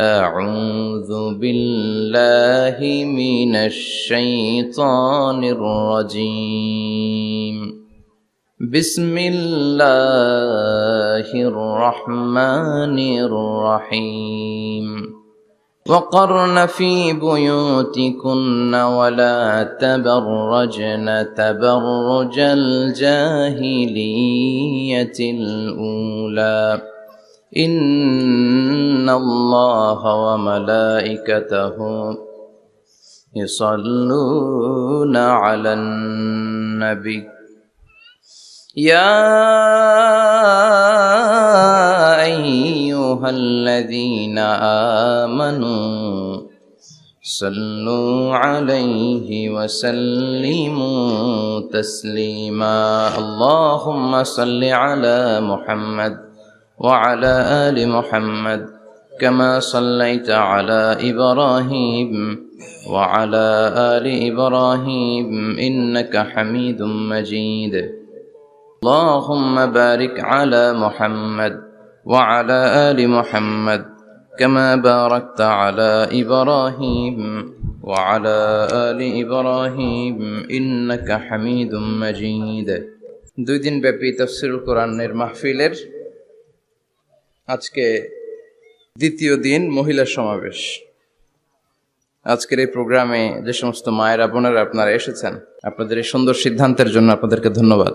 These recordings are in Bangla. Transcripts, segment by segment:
أعوذ بالله من الشيطان الرجيم بسم الله الرحمن الرحيم وقرن في بيوتكن ولا تبرجن تبرج الجاهلية الأولى إن الله وملائكته يصلون على النبي يا أيها الذين آمنوا صلوا عليه وسلموا تسليما اللهم صل على محمد وعلى آل محمد كما صليت على إبراهيم وعلى آل إبراهيم إنك حميد مجيد اللهم بارك على محمد وعلى آل محمد كما باركت على إبراهيم وعلى آل إبراهيم إنك حميد مجيد দুই দিন ব্যাপী তাফসীরুল কোরআনের মাহফিলের আজকে দ্বিতীয় দিন মহিলা সমাবেশ। আজকের এই প্রোগ্রামে যে সমস্ত মায়েরা বোনেরা আপনারা এসেছেন, আপনাদের এই সুন্দর সিদ্ধান্তের জন্য আপনাদেরকে ধন্যবাদ।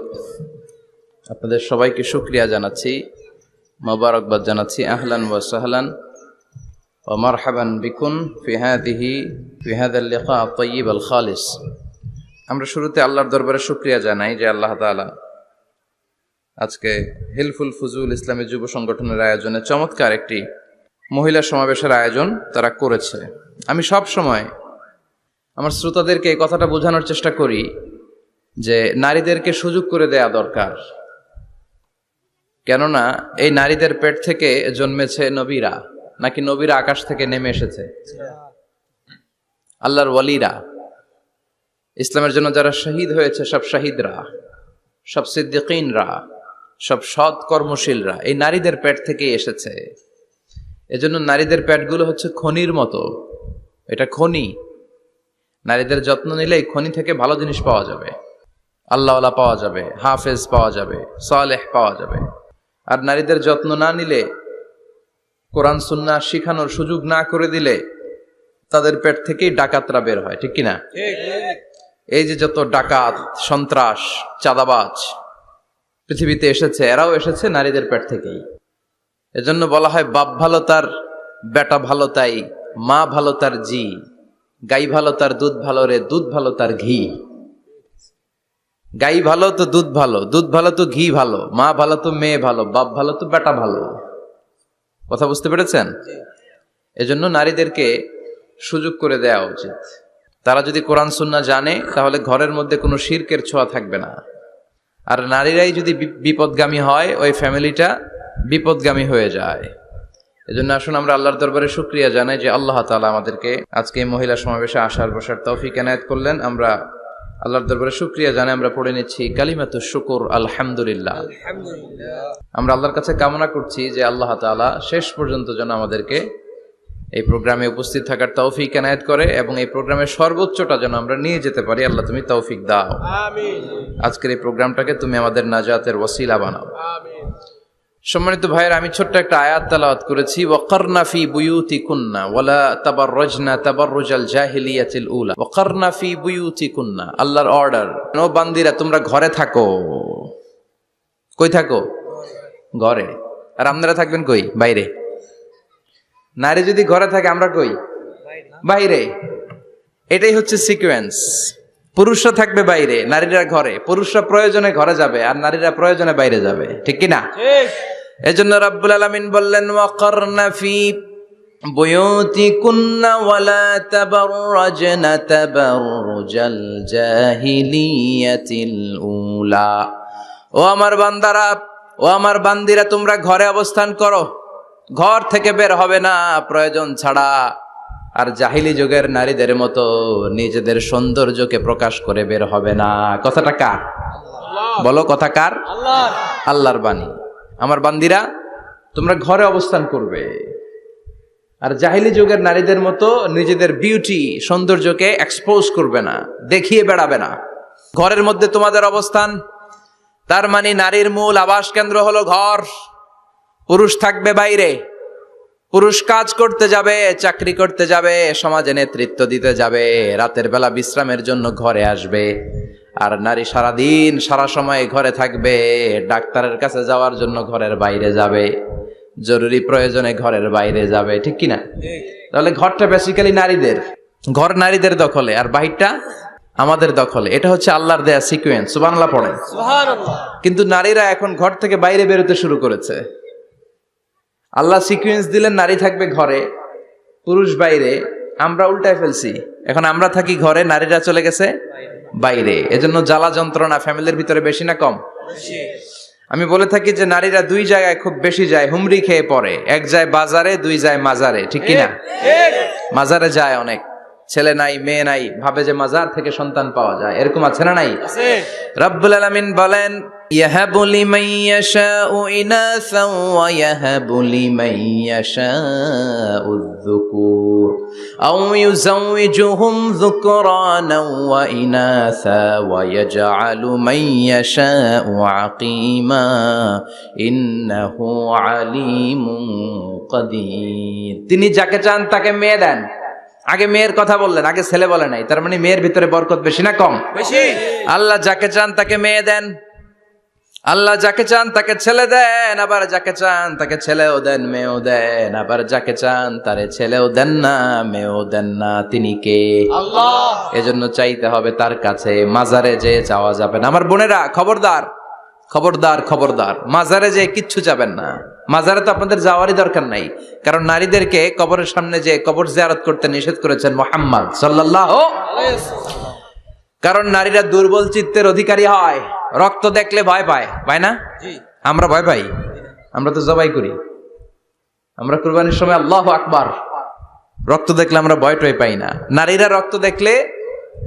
আপনাদের সবাইকে শুকরিয়া জানাচ্ছি, মোবারকবাদ জানাচ্ছি। আহলান ওয়া সাহলান ওয়া মারহাবান বিকুম ফি হাযাল লিকা আত-তাইয়্যিব আল খালিস। আমরা শুরুতে আল্লাহর দরবারে শুকরিয়া জানাই যে আল্লাহ তাআলা আজকে হিলফুল ফুজুল ইসলামী যুব সংগঠনের আয়োজনে চমৎকার একটি মহিলা সমাবেশের আয়োজন তারা করেছে। আমি সব সময় আমার শ্রোতাদেরকে এই কথাটা বোঝানোর চেষ্টা করি যে নারীদেরকে সুযোগ করে দেয়া দরকার, কেননা এই নারীদের পেট থেকে জন্মেছে নবীরা, নাকি নবীরা আকাশ থেকে নেমে এসেছে? আল্লাহর ওয়ালিরা, ইসলামের জন্য যারা শহীদ হয়েছে, সব শহীদরা, সব সিদ্দিকিনরা, সব সৎ কর্মশীলরা এই নারীদের পেট থেকেই এসেছে। এজন্য নারীদের পেটগুলো হচ্ছে খনির মতো, এটা খনি। নারীদের যত্ন নিলে এই খনি থেকে ভালো জিনিস পাওয়া যাবে, আল্লাহওয়ালা পাওয়া যাবে, হাফেজ পাওয়া যাবে, সালেহ পাওয়া যাবে। আর নারীদের যত্ন না নিলে, কোরআন সুন্নাহ শিখানোর সুযোগ না করে দিলে তাদের পেট থেকেই ডাকাতরা বের হয়, ঠিক কিনা? এই যে যত ডাকাত, সন্ত্রাস, চাঁদাবাজ পৃথিবীতে এসেছে, এরাও এসেছে নারীদের পেট থেকেই। এজন্য বলা হয় বাপ ভালো তার বেটা ভালো তাই, মা ভালো তার জি, গাই ভালো তার দুধ ভালো রে, দুধ ভালো তার ঘি। গাই ভালো তো দুধ ভালো, দুধ ভালো তো ঘি ভালো, মা ভালো তো মেয়ে ভালো, বাপ ভালো তো বেটা ভালো। কথা বুঝতে পেরেছেন? এজন্য নারীদেরকে সুযোগ করে দেওয়া উচিত। তারা যদি কোরআন সুন্নাহ জানে তাহলে ঘরের মধ্যে কোনো শিরকের ছোঁয়া থাকবে না। আর নারীরাই যদি বিপদগামী হয়, ওই ফ্যামিলিটা বিপদগামী হয়ে যায়। এজন্য আসুন আমরা আল্লাহর দরবারে শুকরিয়া জানাই যে আল্লাহ তাআলা আমাদেরকে আজকে এই মহিলা সমাবেশে আসার বসার তৌফিক এনায়েত করলেন। আমরা আল্লাহর দরবারে শুকরিয়া জানাই, আমরা পড়ে নিচ্ছি কালিমাতুশ শুকর আলহামদুলিল্লাহ। আমরা আল্লাহর কাছে কামনা করছি যে আল্লাহ তাআলা শেষ পর্যন্ত যেন আমাদেরকে এই প্রোগ্রামে উপস্থিত থাকার তৌফিক এনায়েত করে এবং এই প্রোগ্রামের সর্বোচ্চটা যেন আমরা নিয়ে যেতে পারি। আল্লাহ তুমি তৌফিক দাও, আমিন। আজকের এই প্রোগ্রামটাকে তুমি আমাদের নাজাতের ওসিলা বানাও, আমিন। সম্মানিত ভাইয়ের, আমি ছোট্ট একটা আয়াত তেলাওয়াত করেছি, ওয়াকারনা ফি বুয়ুতিকুন্না ওয়ালা তাবাররাজনা তাবাররুজাল জাহিলিয়াতিল উলা। ওয়াকারনা ফি বুয়ুতিকুন্না, আল্লাহর অর্ডার, ও বান্দিরা তোমরা ঘরে থাকো। কই থাকো? ঘরে। আর আপনারা থাকবেন কই? বাইরে। নারী যদি ঘরে থাকে, আমরা কই? বাইরে। এটাই হচ্ছে সিকোয়েন্স। পুরুষরা থাকবে বাইরে, নারীরা ঘরে। পুরুষরা প্রয়োজনে ঘরে যাবে আর নারীরা প্রয়োজনে বাইরে যাবে, ঠিক কি না? এজন্য রাব্বুল আলামিন বললেন ওয়াকারনা ফি বুয়ুতিকুন্না ওয়ালা তাবাররাজনা তাবাররুজাল জাহিলিয়াতিল উলা। ও আমার বান্দারা, ও আমার বান্দিরা, তোমরা ঘরে অবস্থান করো, ঘর থেকে বের হবে না প্রয়োজন ছাড়া। আর জাহিলি যুগের নারীদের মতো নিজেদের সৌন্দর্যকে প্রকাশ করে বের হবে না। কথাটা কার? বলো, কথা কার? আল্লাহর বাণী। আমার বান্দিরা তোমরা ঘরে অবস্থান করবে। আর জাহিলি যুগের নারীদের মতো নিজেদের বিউটি সৌন্দর্যকে এক্সপোজ করবে না, দেখিয়ে বেড়াবে না। ঘরের মধ্যে তোমাদের অবস্থান, তার মানে নারীর মূল আবাস কেন্দ্র হলো ঘর। পুরুষ থাকবে বাইরে, পুরুষ কাজ করতে যাবে, চাকরি করতে যাবে, সমাজে নেতৃত্ব দিতে যাবে, রাতের বেলা বিশ্রামের জন্য ঘরে আসবে। আর নারী সারাদিন সারা সময় ঘরে থাকবে, ডাক্তারের কাছে যাওয়ার জন্য ঘরের বাইরে যাবে, জরুরি প্রয়োজনে ঘরের বাইরে যাবে, ঠিক কিনা? তাহলে ঘরটা বেসিক্যালি নারীদের, ঘর নারীদের দখলে আর বাহিরটা আমাদের দখলে। এটা হচ্ছে আল্লাহর দেয়া সিকোয়েন্স। সুবহানাল্লাহ পড়েন। কিন্তু নারীরা এখন ঘর থেকে বাইরে বেরোতে শুরু করেছে। আল্লাহ সিকোয়েন্স দিলেন নারী থাকবে ঘরে, পুরুষ বাইরে। আমরা উল্টায় ফেলছি, এখন আমরা থাকি ঘরে, নারীরা চলে গেছে বাইরে। এজন্য জ্বালা যন্ত্রণা ফ্যামিলির ভিতরে বেশি না কম? আমি বলে থাকি যে নারীরা দুই জায়গায় খুব বেশি যায়, হুমড়ি খেয়ে পড়ে। এক যায় বাজারে, দুই যায় মাজারে, ঠিক কিনা? মাজারে যায় অনেক, ছেলে নাই মেয়ে নাই, ভাবে যে মাজার থেকে সন্তান পাওয়া যায়। এরকম আছে না নাই? রব্বুল আলামিন বলেন, ইয়াহাবু লিমান ইয়াশাউ ইনাসা ওয়া ইয়াহাবু লিমান ইয়াশাউ যুকুর আও ইউযাওয়িজুহুম যুকরানা ওয়া ইনাসা ওয়া ইয়াজআলু মান ইয়াশাউ আকীমা ইন্নাহু আলীমুন কাদির। তিনি যাকে চান তাকে মেয়ে দেন। আগে মেয়ের কথা বললেন, আগে ছেলে বলে নাই। তার মানে মেয়ের ভিতরে বরকত বেশি না কম? বেশি। আল্লাহ যাকে চান তাকে মেয়ে দেন, আল্লাহ যাকে চান তাকে ছেলে দেন, আবার যাকে চান তাকে ছেলেও দেন মেয়েও দেন, আবার যাকে চান তারে ছেলেও দেন না মেয়েও দেন না। তিনি কে? আল্লাহ। এজন্য চাইতে হবে তার কাছে, মাজারে যে চাওয়া যাবে না। আমার বোনেরা খবরদার, খবরদার, খবরদার, মাজারে যে কিচ্ছু যাবেন না। মাজারে তো আপনাদের যাওয়ারই দরকার নাই, কারণ নারীদেরকে কবরের সামনে যে কবর জিয়ারত করতে নিষেধ করেছেন মুহাম্মদ সাল্লাল্লাহু আলাইহি ওয়াসাল্লাম। কারণ নারীরা দুর্বল চিত্তের অধিকারী হয়, রক্ত দেখলে ভয় পায়, পায় না? আমরা ভয় পাই? আমরা তো জবাই করি, আমরা কুরবানির সময় আল্লাহু আকবার, রক্ত দেখলে আমরা ভয় টয় পাই না। নারীরা রক্ত দেখলে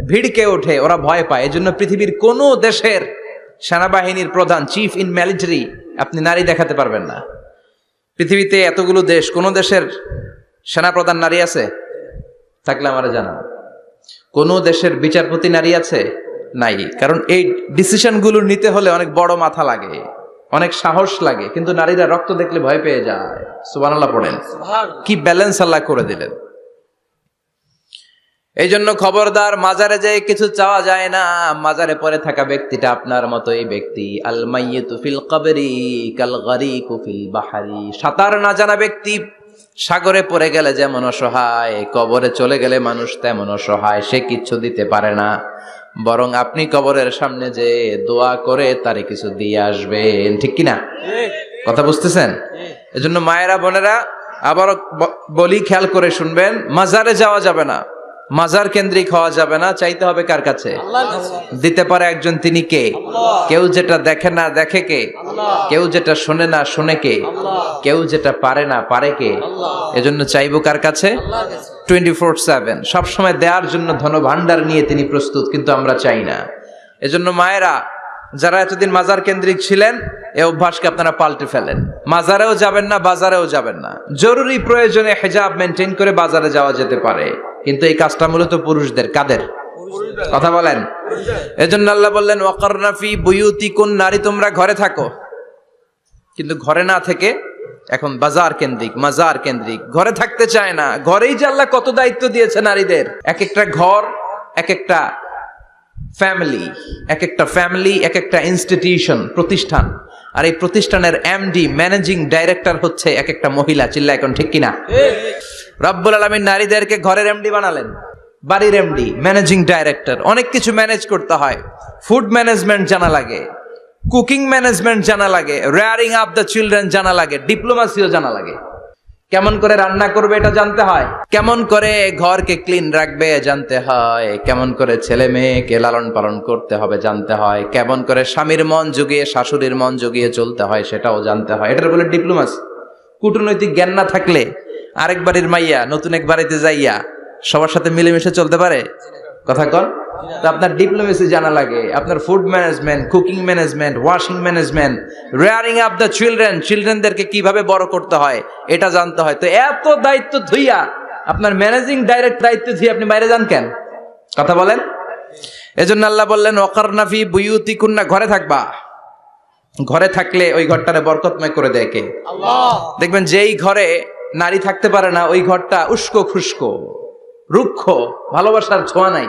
ভিড়কে ওঠে, ওরা ভয় পায়। এজন্য পৃথিবীর কোন দেশের সেনাবাহিনীর প্রধান, চিফ ইন মিলিটারি, আপনি নারী দেখাতে পারবেন না। পৃথিবীতে এতগুলো দেশ, কোন দেশের সেনাপ্রধান নারী আছে? থাকলে আমারে জানান। কোন দেশের বিচারপতি নারী আছে? নাই। কারণ এই ডিসিশন গুলো নিতে হলে অনেক বড় মাথা লাগে, অনেক সাহস লাগে। কিন্তু নারীরা রক্ত দেখলে ভয় পেয়ে যায়। সুবহানাল্লাহ পড়েন। কি ব্যালেন্স আল্লাহ করে দিলেন। এই জন্য খবরদার, মাজারে যে কিছু চাওয়া যায় না। মাজারে পড়ে থাকা ব্যক্তিটা আপনার মতোই ব্যক্তি। আল মাইয়িতু ফিল কবরি কাল গারিকু ফিল বাহরি। সাঁতার না জানা ব্যক্তি সাগরে পড়ে গেলে যেমন অসহায়, কবরে চলে গেলে মানুষ তেমন অসহায়। সে কিচ্ছু দিতে পারে না, বরং আপনি কবরের সামনে যে দোয়া করে তারে কিছু দিয়ে আসবেন, ঠিক কিনা? কথা বুঝতেছেন? এজন্য মায়েরা বোনেরা আবারও বলি, খেয়াল করে শুনবেন, মাজারে যাওয়া যাবে না, মাজার কেন্দ্রিক হওয়া যাবে না। চাইতে হবে কার কাছে? দিতে পারে একজন, তিনি কে? কেউ যেটা দেখে না দেখে কে? কেউ যেটা শোনে না শোনে কে? কেউ যেটা পারে না পারে কে? এজন্য চাইবো কার কাছে? 24/7 সবসময় দেওয়ার জন্য ধনভাণ্ডার নিয়ে তিনি প্রস্তুত, কিন্তু আমরা চাই না। এজন্য মায়েরা যারা এতদিন মাজার কেন্দ্রিক ছিলেন, এই অভ্যাসকে আপনারা পাল্টে ফেলেন। মাজারেও যাবেন না, বাজারেও যাবেন না। জরুরি প্রয়োজনে হিজাব মেনটেন করে বাজারে যাওয়া যেতে পারে, কিন্তু এই কাজটা মূলত পুরুষদের। কাদের কথা বলেন? এজন্য আল্লাহ বললেন, ওয়াকারনা ফি বুয়ুতিকুন, নারী তোমরা ঘরে থাকো। কিন্তু ঘরে না থেকে এখন বাজার কেন্দ্রিক, মাজার কেন্দ্রিক, ঘরে থাকতে চায় না। ঘরেই যে আল্লাহ কত দায়িত্ব দিয়েছে নারীদের। এক একটা ঘর এক একটা ফ্যামিলি, এক একটা ফ্যামিলি এক একটা ইনস্টিটিউশন, প্রতিষ্ঠান। আর এই প্রতিষ্ঠানের এমডি, ম্যানেজিং ডাইরেক্টর হচ্ছে এক একটা মহিলা। চিল্লা এখন ঠিক কিনা? রব্বুল আলামিন নারীদেরকে ঘরের এমডি বানালেন, বাড়ির এমডি, ম্যানেজিং ডাইরেক্টর। অনেক কিছু ম্যানেজ করতে হয়। ফুড ম্যানেজমেন্ট জানা লাগে, কুকিং ম্যানেজমেন্ট জানা লাগে, রেয়ারিং আপ দ্য চিলড্রেন জানা লাগে, ডিপ্লোমাসিও জানা লাগে। কেমন করে রান্না করবে এটা জানতে হয়, কেমন করে ঘরকে ক্লিন রাখবে জানতে হয়, কেমন করে ছেলে মেয়েকে লালন পালন করতে হবে জানতে হয়, কেমন করে স্বামীর মন জুগিয়ে শাশুড়ির মন জুগিয়ে চলতে হয় সেটাও জানতে হয়। এটার বলে ডিপ্লোমাসি। কূটনৈতিক জ্ঞান না থাকলে আরেক বাড়ির মাইয়া নতুন এক বাড়িতে যাইয়া সবার সাথে মিলেমিশে চলতে পারে? কথা কন। তো আপনার ডিপ্লোমেসি জানা লাগে, আপনার food management, cooking management, washing management, rearing up the চিলড্রেনদেরকে কিভাবে বড় করতে হয় এটা জানতে হয়। তো এত দায়িত্ব ধুইয়া আপনার ম্যানেজিং ডাইরেক্ট দায়িত্ব ধুয়ে আপনি বাইরে যান কেন? কথা বলেন। এজন্য আল্লাহ বললেন ওয়াকারনা ফি বুয়ুতিকুন্না, ঘরে থাকবা। ঘরে থাকলে ওই ঘরটারে বরকতময় করে দেয় কে? আল্লাহ। দেখবেন যেই ঘরে নারী থাকতে পারে না ওই ঘরটা উস্কো খুস্কো, রুক্ষ, ভালোবাসার ছোঁয়া নাই,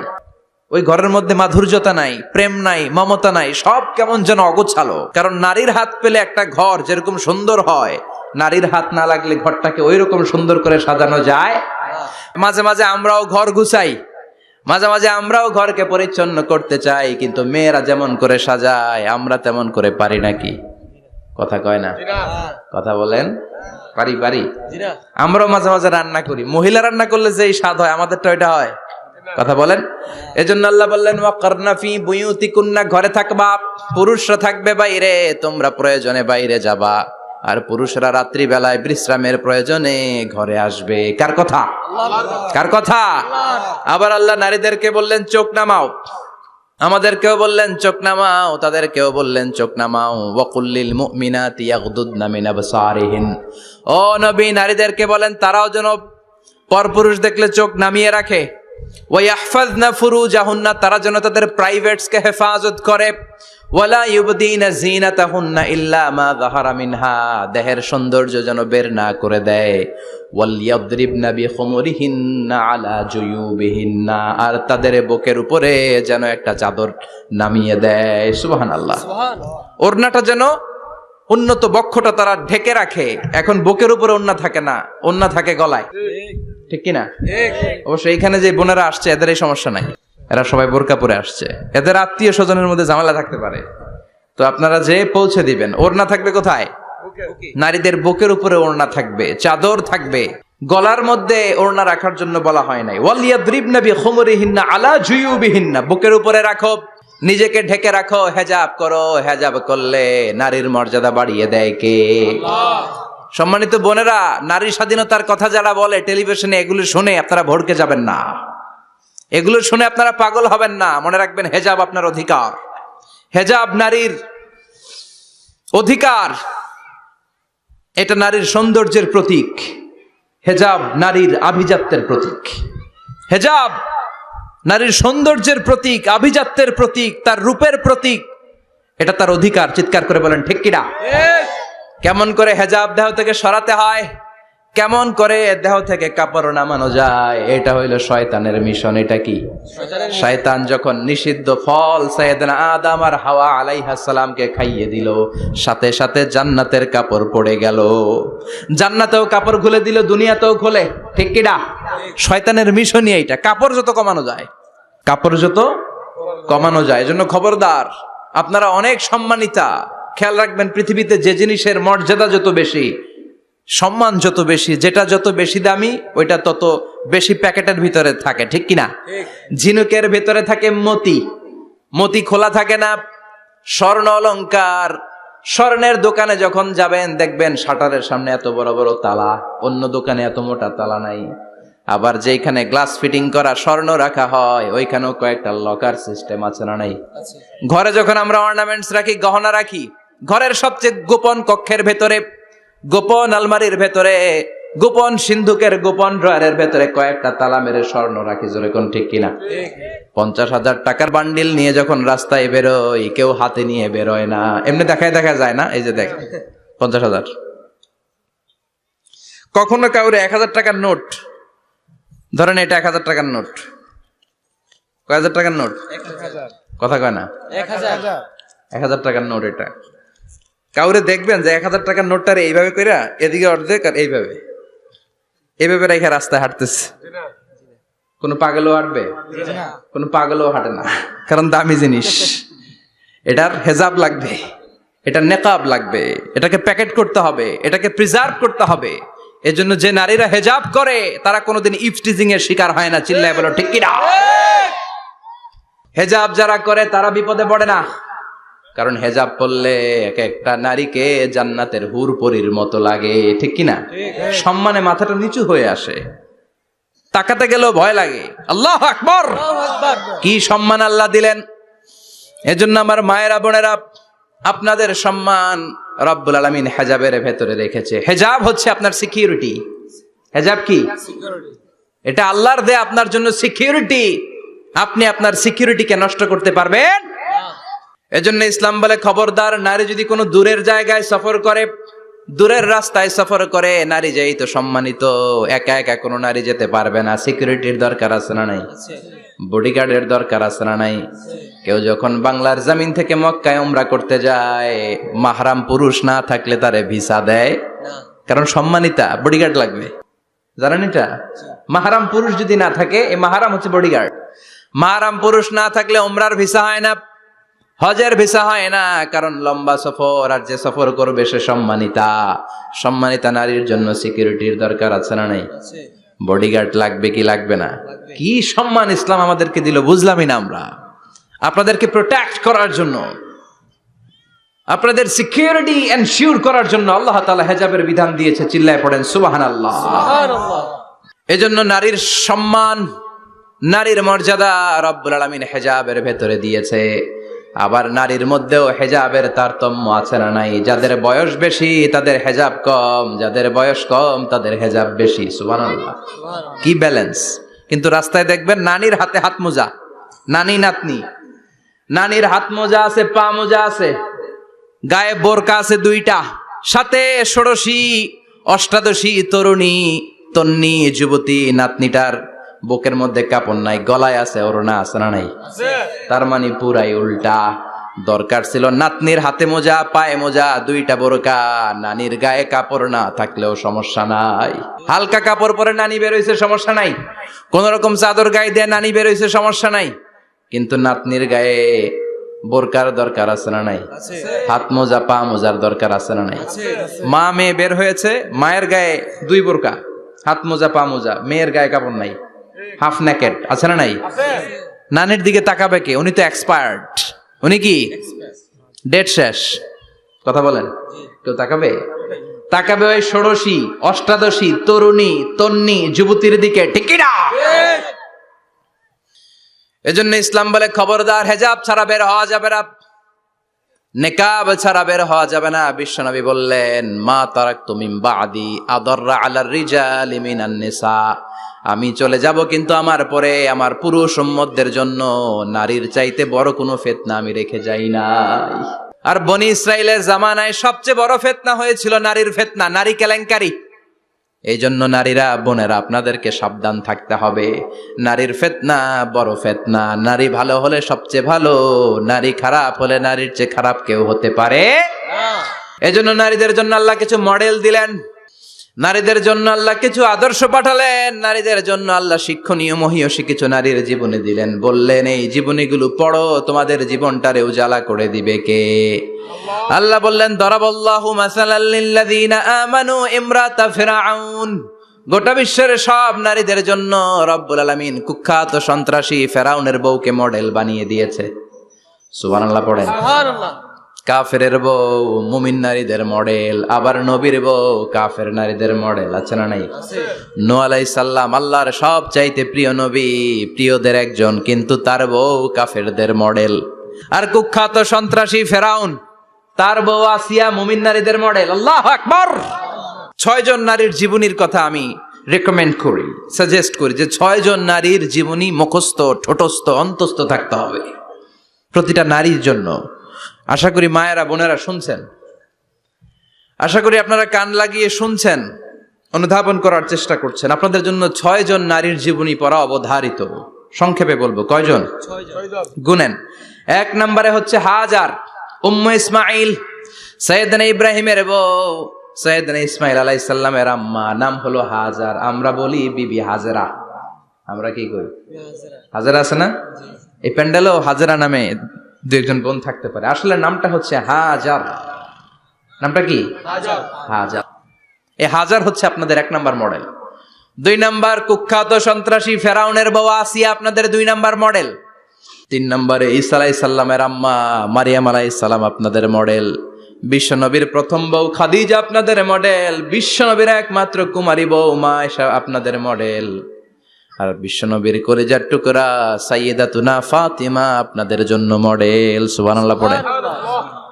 ওই ঘরের মধ্যে মাধুর্যতা নাই, প্রেম নাই, মমতা নাই, সব কেমন যেন অগোছালো। কারণ নারীর হাত পেলে একটা ঘর যেরকম সুন্দর হয়, নারীর হাত না লাগলে ঘরটাকে ওই রকম সুন্দর করে সাজানো যায়। মাঝে মাঝে আমরাও ঘর গুছাই, মাঝে মাঝে আমরাও ঘরকে পরিচ্ছন্ন করতে চাই, কিন্তু মেয়েরা যেমন করে সাজায় আমরা তেমন করে পারি নাকি? কথা কয় না? কথা বলেন। পারি পারি। আমরাও মাঝে মাঝে রান্না করি, মহিলা রান্না করলে যেই স্বাদ হয় আমাদেরটা ওইটা হয়। কথা বলেন। এজন্য আল্লাহ বললেন ওয়াকারনা ফি বুয়ুতিকুন্না, ঘরে থাকবা। পুরুষরা থাকবে বাইরে, তোমরা প্রয়োজনে বাইরে যাবা, আর পুরুষরা রাত্রি বেলায় বিশ্রামের প্রয়োজনে ঘরে আসবে। কার কথা? কার কথা? আবার আল্লাহ নারীদেরকে বললেন চোখ নামাও, আমাদেরকেও বললেন চোখ নামাও, তাদেরকেও বললেন চোখ নামাও। ওয়াকুল্লিল মুমিনাতি ইয়াগদুদনা মিন আবসারিহিন, ও নবী নারীদেরকে বলেন তারাও যেন পরপুরুষ দেখলে চোখ নামিয়ে রাখে। ওয়া ইয়াহফাজনা ফুরুজাহুন্না, তারা যেন তাদের প্রাইভেটসকে হেফাজত করে। ওয়ালা ইউবদিনা যিনাতাহুন্না ইল্লা মা যাহারা মিনহা, দেহের সৌন্দর্য যেন বের না করে দেয়। ওয়াল ইয়াদরিবনা বিখুমুরিহিন্না আলা জুয়ুবিহিন্না, আর তাদের বুকের উপরে যেন একটা চাদর নামিয়ে দেয়। সুবহানাল্লাহ। ওড়নাটা যেন উন্নত বক্ষটা তারা ঢেকে রাখে। এখন বুকের উপরে ওড়না থাকে না, ওড়না থাকে গলায়, ঠিক কিনা? অবশ্য এইখানে যে বোনেরা আসছে এদের এই সমস্যা নাই, এরা সবাই বোরকা পরে আসছে, এদের আত্মীয় স্বজনের মধ্যে ঝামেলা থাকতে পারে। তো আপনারা যে পৌঁছে দিবেন। ওড়না থাকবে কোথায়? নারীদের বুকের উপরে ওড়না থাকবে, চাদর থাকবে, গলার মধ্যে ওড়না রাখার জন্য বলা হয় নাই। ওয়ালিয়াদরিবনা বিখুমুরিহিন্না আলা জুয়ুবিহিন্না, বুকের উপরে রাখো, নিজেকে ঢেকে রাখো, হেজাব করো। হেজাব করলে নারীর মর্যাদা বাড়িয়ে দেয় কে? আল্লাহ। সম্মানিত বোনেরা, নারী স্বাধীনতার কথা যারা বলে টেলিভিশনে, এগুলো শুনে আপনারা ভড়কে যাবেন না, এগুলো শুনে আপনারা পাগল হবেন না। মনে রাখবেন হেজাব আপনার অধিকার, হেজাব নারীর অধিকার, এটা নারীর সৌন্দর্যের প্রতীক, হেজাব নারীর আভিজাত্যের প্রতীক। হেজাব নারীর সৌন্দর্যের প্রতীক, আভিজাত্যের প্রতীক, তার রূপের প্রতীক, এটা তার অধিকার। চিৎকার করে বলেন ঠিক কিনা? কেমন করে হেজাব দেহ থেকে সরাতে হয়, কেমন করে দেহ থেকে কাপড় নামানো যায়, এটা হইল শয়তানের মিশন। এটা কি? শয়তান যখন নিষিদ্ধ ফল সাইয়েদনা আদম আর হাওয়া আলাইহিস সালামকে খাইয়ে দিল, সাথে সাথে জান্নাতের কাপড় পড়ে গেল। জান্নাতেও কাপড় খুলে দিল, দুনিয়াতেও খোলে, ঠিক কিনা? শয়তানের মিশনই এইটা, কাপড় যত কমানো যায়, কাপড় যত কমানো যায়। এজন্য খবরদার, আপনারা অনেক সম্মানিতা, খেয়াল রাখবেন পৃথিবীতে যে জিনিসের মর্যাদা যত বেশি, সম্মান যত বেশি, যেটা যত বেশি দামি ওইটা তত বেশি প্যাকেটের ভিতরে থাকে, ঠিক কিনা? ঝিনুকের ভিতরে থাকে মতি, মতি খোলা থাকে না। স্বর্ণ অলংকার, স্বর্ণের দোকানে যখন যাবেন দেখবেন শাটারের সামনে এত বড় বড় তালা, অন্য দোকানে এত মোটা তালা নাই। আবার যেখানে গ্লাস ফিটিং করা স্বর্ণ রাখা হয় ওইখানেও কয়েকটা লকার সিস্টেম আছে না নাই? ঘরে যখন আমরা অর্নামেন্টস রাখি, গহনা রাখি, ঘরের সবচেয়ে গোপন কক্ষের ভেতরে, গোপন আলমারির ভেতরে, গোপন সিন্ধুকের গোপন ড্রয়ারের ভেতরে কয়েকটা তালা মেরে স্বর্ণ রাখি। জোরে কোন ঠিক কিনা? 50,000 টাকার বান্ডিল নিয়ে যখন রাস্তায় বেরোই, কেউ হাতে নিয়ে বেরোয় না, এমনি দেখায় দেখা যায় না। এই যে দেখ 50,000, কখনো কাউরে 1,000 টাকার নোট ধরেন, এটা 1,000 টাকার নোট, কয় হাজার টাকার নোট? কথা কয় না? 1,000 টাকার নোট। এটা কাউরে দেখবেন যে 1,000 টাকার নোটটারে এইভাবে কইরা এদিকে অর্ধেক আর এইভাবে এইভাবে রেখে রাস্তায় হাঁটতেছে। কোন পাগলও হাঁটবে? কোন পাগলও হাঁটে না, কারণ দামি জিনিস। এটার হেজাব লাগবে, এটার নেকাব লাগবে, এটাকে প্যাকেট করতে হবে, এটাকে প্রিজার্ভ করতে হবে। এজন্য যে নারীরা হেজাব করে তারা কোনোদিন ইফটিজিং এর শিকার হয় না। চিল্লায় বলো ঠিক কিনা? হেজাব যারা করে তারা বিপদে পড়ে না, কারণ হেজাব পরলে এক একটা নারীকে জান্নাতের হুর পরীর মতো লাগে, ঠিক কিনা? সম্মানে মাথাটা নিচু হয়ে আসে। তাকাতে গেলেও ভয় লাগে। আল্লাহু আকবার, কি সম্মান আল্লাহ দিলেন। এজন্য আমার মায়েরা বোনেরা, আপনাদের সম্মান রব্বুল আলামিন হেজাবের ভেতরে রেখেছে। হেজাব হচ্ছে আপনার সিকিউরিটি। হেজাব কি? এটা আল্লাহর দেয়া আপনার জন্য সিকিউরিটি। আপনি আপনার সিকিউরিটিকে নষ্ট করতে পারবেন? এজন্য ইসলাম বলে, খবরদার, নারী যদি কোনো দূরের জায়গায় সফর করে, দূরের রাস্তায় সফর করে, নারী যেই তো সম্মানিত, একা একা কোনো নারী যেতে পারবে না। সিকিউরিটির দরকার আছে না নাই? বডিগার্ডের দরকার আছে না নাই? কেউ যখন বাংলার জমিন থেকে মক্কায় উমরা করতে যায়, মাহরাম পুরুষ না থাকলে তারে ভিসা দেয়, কারণ সম্মানিতা, বডিগার্ড লাগবে। জানেন এটা? মাহরাম পুরুষ যদি না থাকে, এই মাহরাম হচ্ছে বডিগার্ড। মাহরাম পুরুষ না থাকলে উমরার ভিসা হয় না, হজের ভিসা হয় না, কারণ লম্বা সফর, আর যে সফর করবে সে সম্মানিতা। সম্মানিতা নারীর জন্য সিকিউরিটির দরকার আছে না নাই? বডিগার্ড লাগবে কি লাগবে না? কি সম্মান ইসলাম আমাদেরকে দিল, বুঝলামই না আমরা। আপনাদেরকে প্রোটেক্ট করার জন্য, আপনাদের সিকিউরিটি এনশিওর করার জন্য আল্লাহ তাআলা হেজাবের বিধান দিয়েছে। চিল্লায় পড়েন সুবহানাল্লাহ। এজন্য নারীর সম্মান, নারীর মর্যাদা রব্বুল আলামিন হেজাবের ভেতরে দিয়েছে। আবার নারীর মধ্যেও হেজাবের তারতম্য আছে না নাই? যাদের বয়স বেশি তাদের হেজাব কম, যাদের বয়স কম তাদের হেজাব বেশি। সুবহানাল্লাহ, কি ব্যালেন্স! কিন্তু রাস্তায় দেখবেন নানির হাতে হাত মোজা, নানি নাতনি, নানির হাত মোজা আছে, পা মোজা আছে, গায়ে বোরকা আছে দুইটা, সাথে ষোড়শী অষ্টাদশী তরুণী তন্নি যুবতী নাতনিটার বুকের মধ্যে কাপড় নাই, গলায় আছে ওড়না, আছে না নাই? তার মানে পুরাই উল্টা। দরকার ছিল নাতনির হাতে মোজা, পায়ে মোজা, দুইটা বোরকা। নানির গায়ে কাপড় না থাকলেও সমস্যা নাই। হালকা কাপড় পরে নানি বেরোইছে, সমস্যা নাই। কোন রকম চাদর গায়ে দিয়ে নানি বেরোইছে, সমস্যা নাই। কিন্তু নাতনির গায়ে বোরকার দরকার আছে না নাই? হাত মোজা, পা মোজার দরকার আছে না নাই? মা মেয়ে বের হয়েছে, মায়ের গায়ে দুই বোরকা, হাত মোজা, পা মোজা, মেয়ের গায়ে কাপড় নাই, হাফ নেকেড, আছে না নাই? নানির দিকে তাকাবে কে? উনি তো এক্সপায়ার্ড, উনি কি ডেট শেষ। কথা বলেন, কেউ তাকাবে? তাকাবে ওই ষোড়শী অষ্টাদশী তরুণী তন্নি যুবতীর দিকে, ঠিক কি না? এজন্য ইসলাম বলে, খবরদার, হেজাব ছাড়া বের হওয়া যাবে না, নেকাব ছাড়া বের হওয়া যাবে না। বিশ্বনবী বললেন, মা তারাকতু মিন বাদি আদাররা আলার রিজালি মিনান নিসা, আমি চলে যাব কিন্তু আমার পরে আমার পুরুষ উম্মতদের জন্য নারীর চাইতে বড় কোনো ফিতনা আমি রেখে যাই নাই। আর বনি ইসরাইলের জামানায় সবচেয়ে বড় ফিতনা হয়েছিল নারীর ফিতনা, নারী কেলেঙ্কারি। এই জন্য নারীরা, বোনেরা, আপনাদেরকে সাবধান থাকতে হবে। নারীর ফিতনা বড় ফিতনা। নারী ভালো হলে সবচেয়ে ভালো, নারী খারাপ হলে নারীর চেয়ে খারাপ কেউ হতে পারে না। এই জন্য নারীদের জন্য আল্লাহ কিছু মডেল দিলেন, নারীদের জন্য আল্লাহ কিছু আদর্শ পাঠালেন, নারীদের জন্য আল্লাহ শিক্ষণীয় মহীয়সী কিছু নারীর জীবনী দিলেন। বললেন, এই জীবনীগুলো পড়ো, তোমাদের জীবনটারে উজালা করে দিবে কে? আল্লাহ বললেন, দরাবাল্লাহু মাসালাল লিল্লাযীনা আমানু ইমরাতা ফিরআউন। গোটা বিশ্বের সব নারীদের জন্য রব্বুল আলামিন কুখ্যাত সন্ত্রাসী ফেরাউনের বউকে মডেল বানিয়ে দিয়েছে। সুবহানাল্লাহ পড়েন। সুবহানাল্লাহ। কাফেরের বউ মুমিন নারীদের মডেল, আবার নবীর বউ কাফের নারীদের মডেল, আছে না নাই? নূহ আলাইহিস সালাম আল্লাহর সব চাইতে প্রিয় নবী, প্রিয়দের একজন, কিন্তু তার বউ কাফেরদের মডেল। আর কুখ্যাত সন্ত্রাসী ফেরাউন, তার বউ আসিয়া মুমিন নারীদের মডেল। আল্লাহু আকবার। 6 জন নারীর জীবনীর কথা আমি রেকমেন্ড করি, সাজেস্ট করি যে 6 জন নারীর জীবনী মুখস্থ, ঠোঁটস্থ, অন্তস্থ থাকতে হবে প্রতিটা নারীর জন্য। আশা করি মায়েরা, বোনেরা শুনছেন, আশা করি আপনারা কান লাগিয়ে শুনছেন, অনুধাবন করার চেষ্টা করছেন। আপনাদের জন্য 6 জন নারীর জীবনী পড়া অবধারিত। সংক্ষেপে বলবো, কয়জন? 6 জন। গুনেন। 1 নম্বরে হচ্ছে হাজার, উম্মে ইসমাইল, সৈয়দনা ইব্রাহিমের বউ, সৈয়দনা ইসমাইল আলাইহিস সালামের আম্মা, নাম হলো হাজার। আমরা বলি বিবি হাজেরা। আমরা কি কই? হাজেরা আছে না? এই প্যান্ডেলেও হাজেরা নামে 2-1 বোন থাকতে পারে। আসলে নামটা হচ্ছে হাজার। নামটা কি? হাজার। এই হাজার হচ্ছে আপনাদের 1 নাম্বার মডেল। 2 নাম্বার, কুখ্যাত সন্ত্রাসী ফেরাউনের বউ আসিয়া আপনাদের 2 নাম্বার মডেল। 3 নম্বরে ঈসা আলাইহিস সালামের আম্মা মারিয়াম আলাইহিস সালাম আপনাদের মডেল। বিশ্বনবীর প্রথম বউ খাদিজা আপনাদের মডেল। বিশ্বনবীর একমাত্র কুমারী বউ মা আয়েশা আপনাদের মডেল। আর বিশ্বনবীর কলিজার টুকরা সাইয়্যিদাতুনা ফাতিমা আপনাদের জন্য মডেল। সুবহানাল্লাহ পড়ে।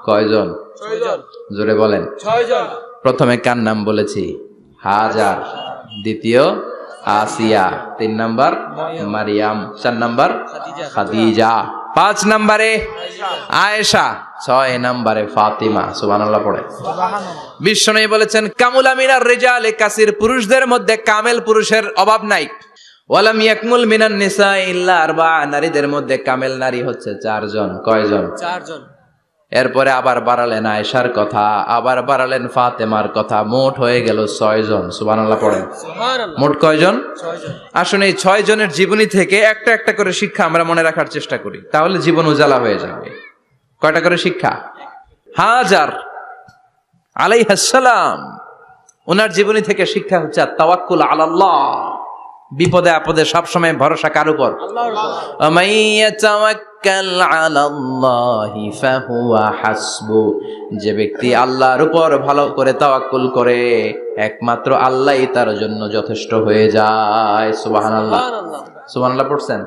কয়জন? 6 জন। জোরে বলেন। 6 জন। প্রথমে কার নাম বলেছি? হাজার, দ্বিতীয় আসিয়া, 3 নাম্বার মারিয়াম, 4 নাম্বার খাদিজা, 5 নাম্বারে আয়েশা, 6 নাম্বারে ফাতিমা। সুবহানাল্লাহ পড়ে। বিশ্বনবী বলেছেন কামুলা মিনার রিজালে কাসির, পুরুষদের মধ্যে কামেল পুরুষের অভাব নাই। ওয়ালাম ইয়াকমুল মিনান নিসা ইল্লা আরবা, নারীদের মধ্যে কামেল নারী হচ্ছে 4 জন। কয়জন? 4 জন। এরপরে আবার বাড়ালেন আয়েশার কথা, আবার বাড়ালেন ফাতেমার কথা, মোট হয়ে গেল 6 জন। সুবহানাল্লাহ পড়েন। সুবহানাল্লাহ। মোট কয়জন? 6 জন। আসলে এই 6 জনের জীবনী থেকে একটা একটা করে শিক্ষা আমরা মনে রাখার চেষ্টা করি, তাহলে জীবন উজালা হয়ে যাবে। কয়টা করে শিক্ষা? হাজার আলাইহিস সালাম, ওনার জীবনী থেকে শিক্ষা হচ্ছে তাওয়াক্কুল আলাল্লাহ, বিপদে আপদে সবসময় ভরসা কার উপর? আল্লাহর উপর। আমাইয়াতাওয়াক্কাল আলাল্লাহি ফাহুয়া হাসবু, যে ব্যক্তি আল্লাহর উপর ভালো করে তাওয়াক্কুল করে একমাত্র আল্লাহই তার জন্য যথেষ্ট হয়ে যায়। সুবহানাল্লাহ। সুবহানাল্লাহ। সুবহানাল্লাহ পড়ছেন?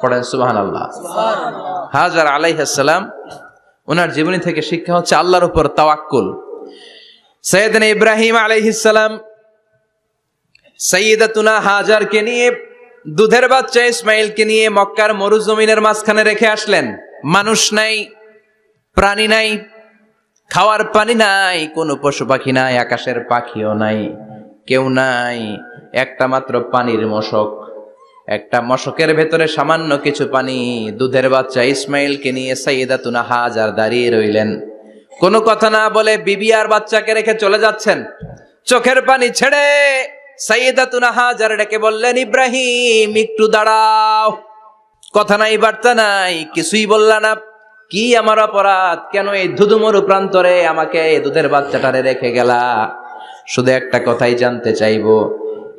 পড়েন সুবহানাল্লাহ। সুবহানাল্লাহ। হাজার আলাইহিস সালাম, ওনার জীবনী থেকে শিক্ষা হচ্ছে আল্লাহর উপর তাওয়াক্কুল। সাইয়েদনা ইব্রাহিম আলাইহিস সালাম সাইয়্যিদাতুনা হাজারকে নিয়ে, দুধের বাচ্চা ইসমাইলকে নিয়ে মক্কার মরুজমিনের মাঝখানে রেখে আসলেন। মানুষ নাই, প্রাণী নাই, খাওয়ার পানি নাই, কোনো পশু পাখি নাই, আকাশের পাখিও নাই, কেউ নাই, একটা মাত্র পানির মশক। একটা মশকের ভেতরে সামান্য কিছু পানি। দুধের বাচ্চা ইসমাইলকে নিয়ে সাইয়্যিদাতুনা হাজার দাঁড়িয়ে রইলেন। কোনো কথা না বলে বিবি আর বাচ্চাকে রেখে চলে যাচ্ছেন। চোখের পানি ছেড়ে সাইয়্যিদাতুনা হাজার ডেকে বললেন, ইব্রাহিম একটু দাঁড়াও। কথা নাই, বার্তা নাই, কিছুই বললা না। কি আমার অপরাধ? কেন এই ধুধুমরু প্রান্তরে আমাকে দুধের বাচ্চাটারে রেখে গেলা? শুধু একটা কথাই জানতে চাইবো,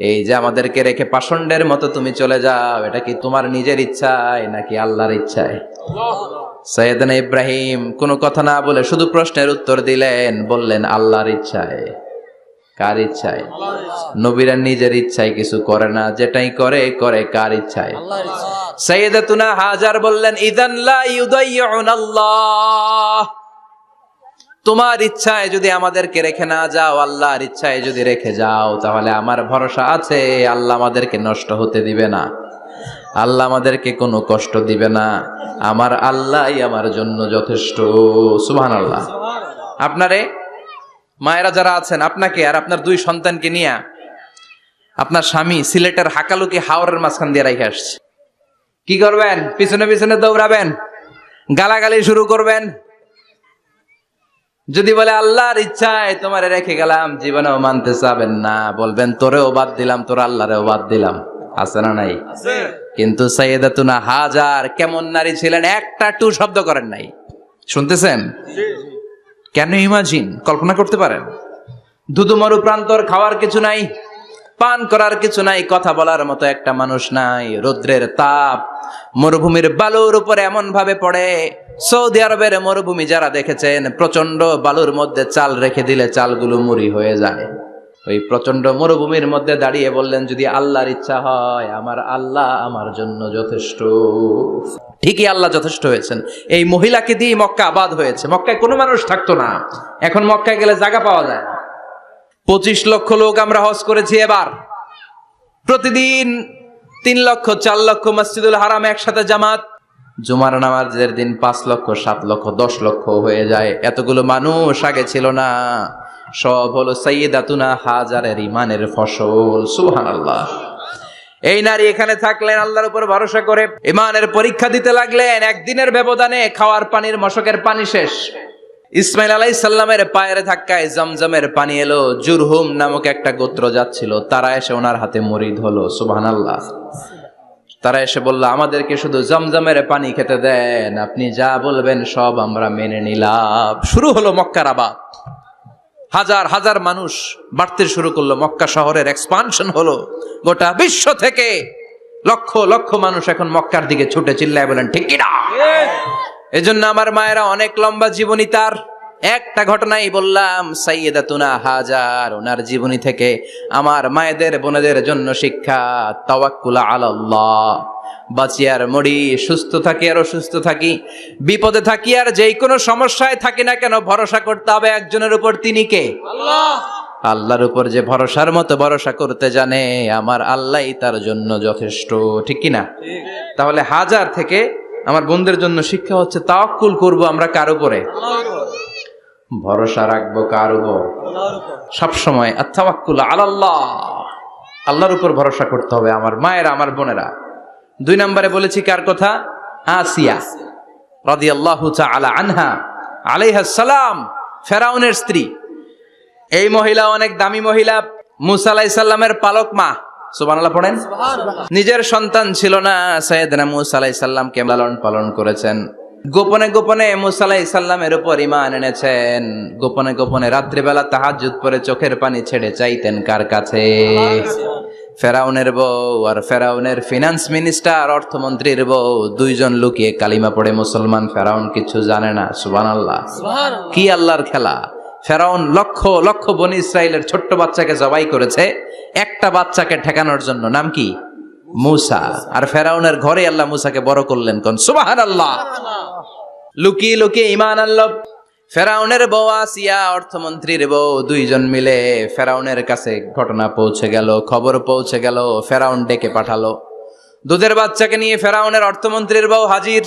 এই যে আমাদেরকে রেখে পাষণ্ডের মতো তুমি চলে যাও, এটা কি তোমার নিজের ইচ্ছায় নাকি আল্লাহর ইচ্ছায়? সাইয়েদনা ইব্রাহিম কোনো কথা না বলে শুধু প্রশ্নের উত্তর দিলেন, বললেন আল্লাহর ইচ্ছায়। কার ইচ্ছায়? নবীরা নিজের ইচ্ছায় কিছু করে না, যেটাই করে করে কার ইচ্ছায়? আল্লাহর ইচ্ছা। সাইয়্যিদাতুনা হাজার বললেন, ইযান লা ইউদাইয়ুনাল্লাহ, তোমার ইচ্ছায় যদি আমাদেরকে রেখে না যাও, আল্লাহর ইচ্ছায় যদি রেখে যাও, তাহলে আমার ভরসা আছে আল্লাহ আমাদেরকে নষ্ট হতে দিবে না, আল্লাহ আমাদেরকে কোনো কষ্ট দিবে না, আমার আল্লাহই আমার জন্য যথেষ্ট। সুবহানাল্লাহ। আপনারে মায়েরা যারা আছেন, আপনাকে আর আপনার 2 সন্তানকে নিয়ে আপনার স্বামী সিলেটের হাকালুকি হাওরের মাঝখান দিয়ে রেখে আসছে। কি করবেন? পিছনে পিছনে দৌড়াবেন, গালাগালি শুরু করবেন। যদি বলে আল্লাহর ইচ্ছায় তোমারে রেখে গেলাম, জীবনেও মানতে চাবেন না, বলবেন তোরেও বাদ দিলাম, তোর আল্লাহরেও বাদ দিলাম। আছে না নাই? আছে। কিন্তু সাইয়্যিদাতুনা হাজার কেমন নারী ছিলেন, একটা টু শব্দ করেন নাই। শুনতেছেন? কেন ইমাজিন, কল্পনা করতে পারেন? ধুধুমরু প্রান্তর, খাওয়ার কিছু নাই, পান করার কিছু নাই, কথা বলার মতো একটা মানুষ নাই, রৌদ্রের তাপ মরুভূমির বালুর উপরে এমন ভাবে পড়ে। সৌদি আরবের মরুভূমি যারা দেখেছেন, প্রচন্ড বালুর মধ্যে চাল রেখে দিলে চালগুলো মুড়ি হয়ে যায়। ওই প্রচন্ড মরুভূমির মধ্যে দাঁড়িয়ে বললেন, যদি আল্লাহর ইচ্ছা হয়, আমার আল্লাহ আমার জন্য যথেষ্ট। ঠিকই আল্লাহ যথেষ্ট হয়েছেন। এই মহিলাকে দিয়ে মক্কা আবাদ হয়েছে। মক্কায় কোনো মানুষ থাকতো না, এখন মক্কায় গেলে জায়গা পাওয়া যায় না। 25 লক্ষ লোক আমরা হজ করেছি এবার। প্রতিদিন 3 লক্ষ 4 লক্ষ মসজিদুল হারাম একসাথে জামাত। জুমার নামাজের দিন 5 লক্ষ 7 লক্ষ 10 লক্ষ হয়ে যায়। এতগুলো মানুষ আগে ছিল না। সব হলো সাইয়্যিদাতুনা হাজারের ইমানের ফসল। সুবহানাল্লাহ। এই নারী এখানে থাকলেন আল্লাহর উপর ভরসা করে, ইমানের পরীক্ষা দিতে লাগলেন। একদিনের ব্যবধানে খাওয়ার পানির মশকের পানি শেষ। ইসমাইল আলাইহিস সালামের পায়ের ধাক্কায় জমজমের পানি এলো। জুরহুম নামক একটা গোত্র যাচ্ছিল, তারা এসে ওনার হাতে মুরিদ হলো। সুবহানাল্লাহ। তারা এসে বলল, আমাদেরকে শুধু জমজমের পানি খেতে দেন, আপনি যা বলবেন সব আমরা মেনে নিলাম। শুরু হলো মক্কার আবাদ। হাজার হাজার মানুষ বাড়তে শুরু করলো, মক্কা শহরের এক্সপানশন হলো। গোটা বিশ্ব থেকে লক্ষ লক্ষ মানুষ এখন মক্কার দিকে ছুটে চিল্লায় বলেন ঠিক কি না? এজন্য আমার মায়েরা অনেক লম্বা জীবনী তার, একটা ঘটনাই বললাম, সাইয়্যিদাতুনা হাজার, ওনার জীবনী থেকে আমার মায়েদের বোনেদের জন্য শিক্ষা, তাওয়াক্কুল আলাল্লাহ। বাঁচি আর মরি, সুস্থ থাকি আর অসুস্থ থাকি, বিপদে থাকি আর যেই কোনো সমস্যায় থাকি না কেন, ভরসা করতে হবে একজনের উপর। তিনি কে? আল্লাহ। আল্লাহর উপর যে ভরসার মতো ভরসা করতে জানে, আমার আল্লাহই তার জন্য যথেষ্ট। ঠিক কি না? তাহলে হাজার থেকে আমার বোনদের জন্য শিক্ষা হচ্ছে, তাওয়াক্কুল করব আমরা কার উপরে? ভরসা রাখবো কার উপর? সবসময় আত-তাওয়াক্কুল আলাল্লাহ, আল্লাহর উপর ভরসা করতে হবে আমার মায়েরা, আমার বোনেরা। 2 নম্বরে বলেছি কার কথা? আসিয়া রাদিয়াল্লাহু তাআলা আনহা আলাইহাস সালাম, ফেরাউনের স্ত্রী। এই মহিলা অনেক দামি মহিলা, মুসা আলাইহিস সালামের পালক মা। সুবহানাল্লাহ পড়েন। নিজের সন্তান ছিল না, সাইয়েদনা মুসা আলাইহিস সালামকে লালন পালন করেছেন। গোপনে গোপনে মুসা আলাইহিস সালামের উপর ঈমান এনেছেন। গোপনে গোপনে রাত্রিবেলা তাহাজ্জুদ পড়ে চোখের পানি ছেড়ে চাইতেন কার কাছে? ফেরাউনের বউ আর ফেরাউনের ফিনান্স মিনিস্টার, অর্থমন্ত্রীর বউ, 2 জন লুকিয়ে কালিমা পড়ে মুসলমান। ফেরাউন কিছু জানে না। সুবহানাল্লাহ। কি আল্লাহর খেলা! ফেরাউন লক্ষ লক্ষ বনি ইসরাইলের ছোট্ট বাচ্চাকে জবাই করেছে একটা বাচ্চাকে ঠেকানোর জন্য। নাম কি? মুসা। আর ফেরাউনের ঘরে আল্লাহ মুসাকে বড় করলেন। কোন সুবহানাল্লাহ। লুকিয়ে লুকিয়ে ঈমান আনলো। ফেরাউনের বউ আসিয়া, অর্থমন্ত্রীর বউ, 2 জন মিলে ফেরাউনের কাছে ঘটনা পৌঁছে গেল, খবর পৌঁছে গেল। ফেরাউন ডেকে পাঠালো। দুধের বাচ্চাকে নিয়ে ফেরাউনের অর্থমন্ত্রীর বউ হাজির।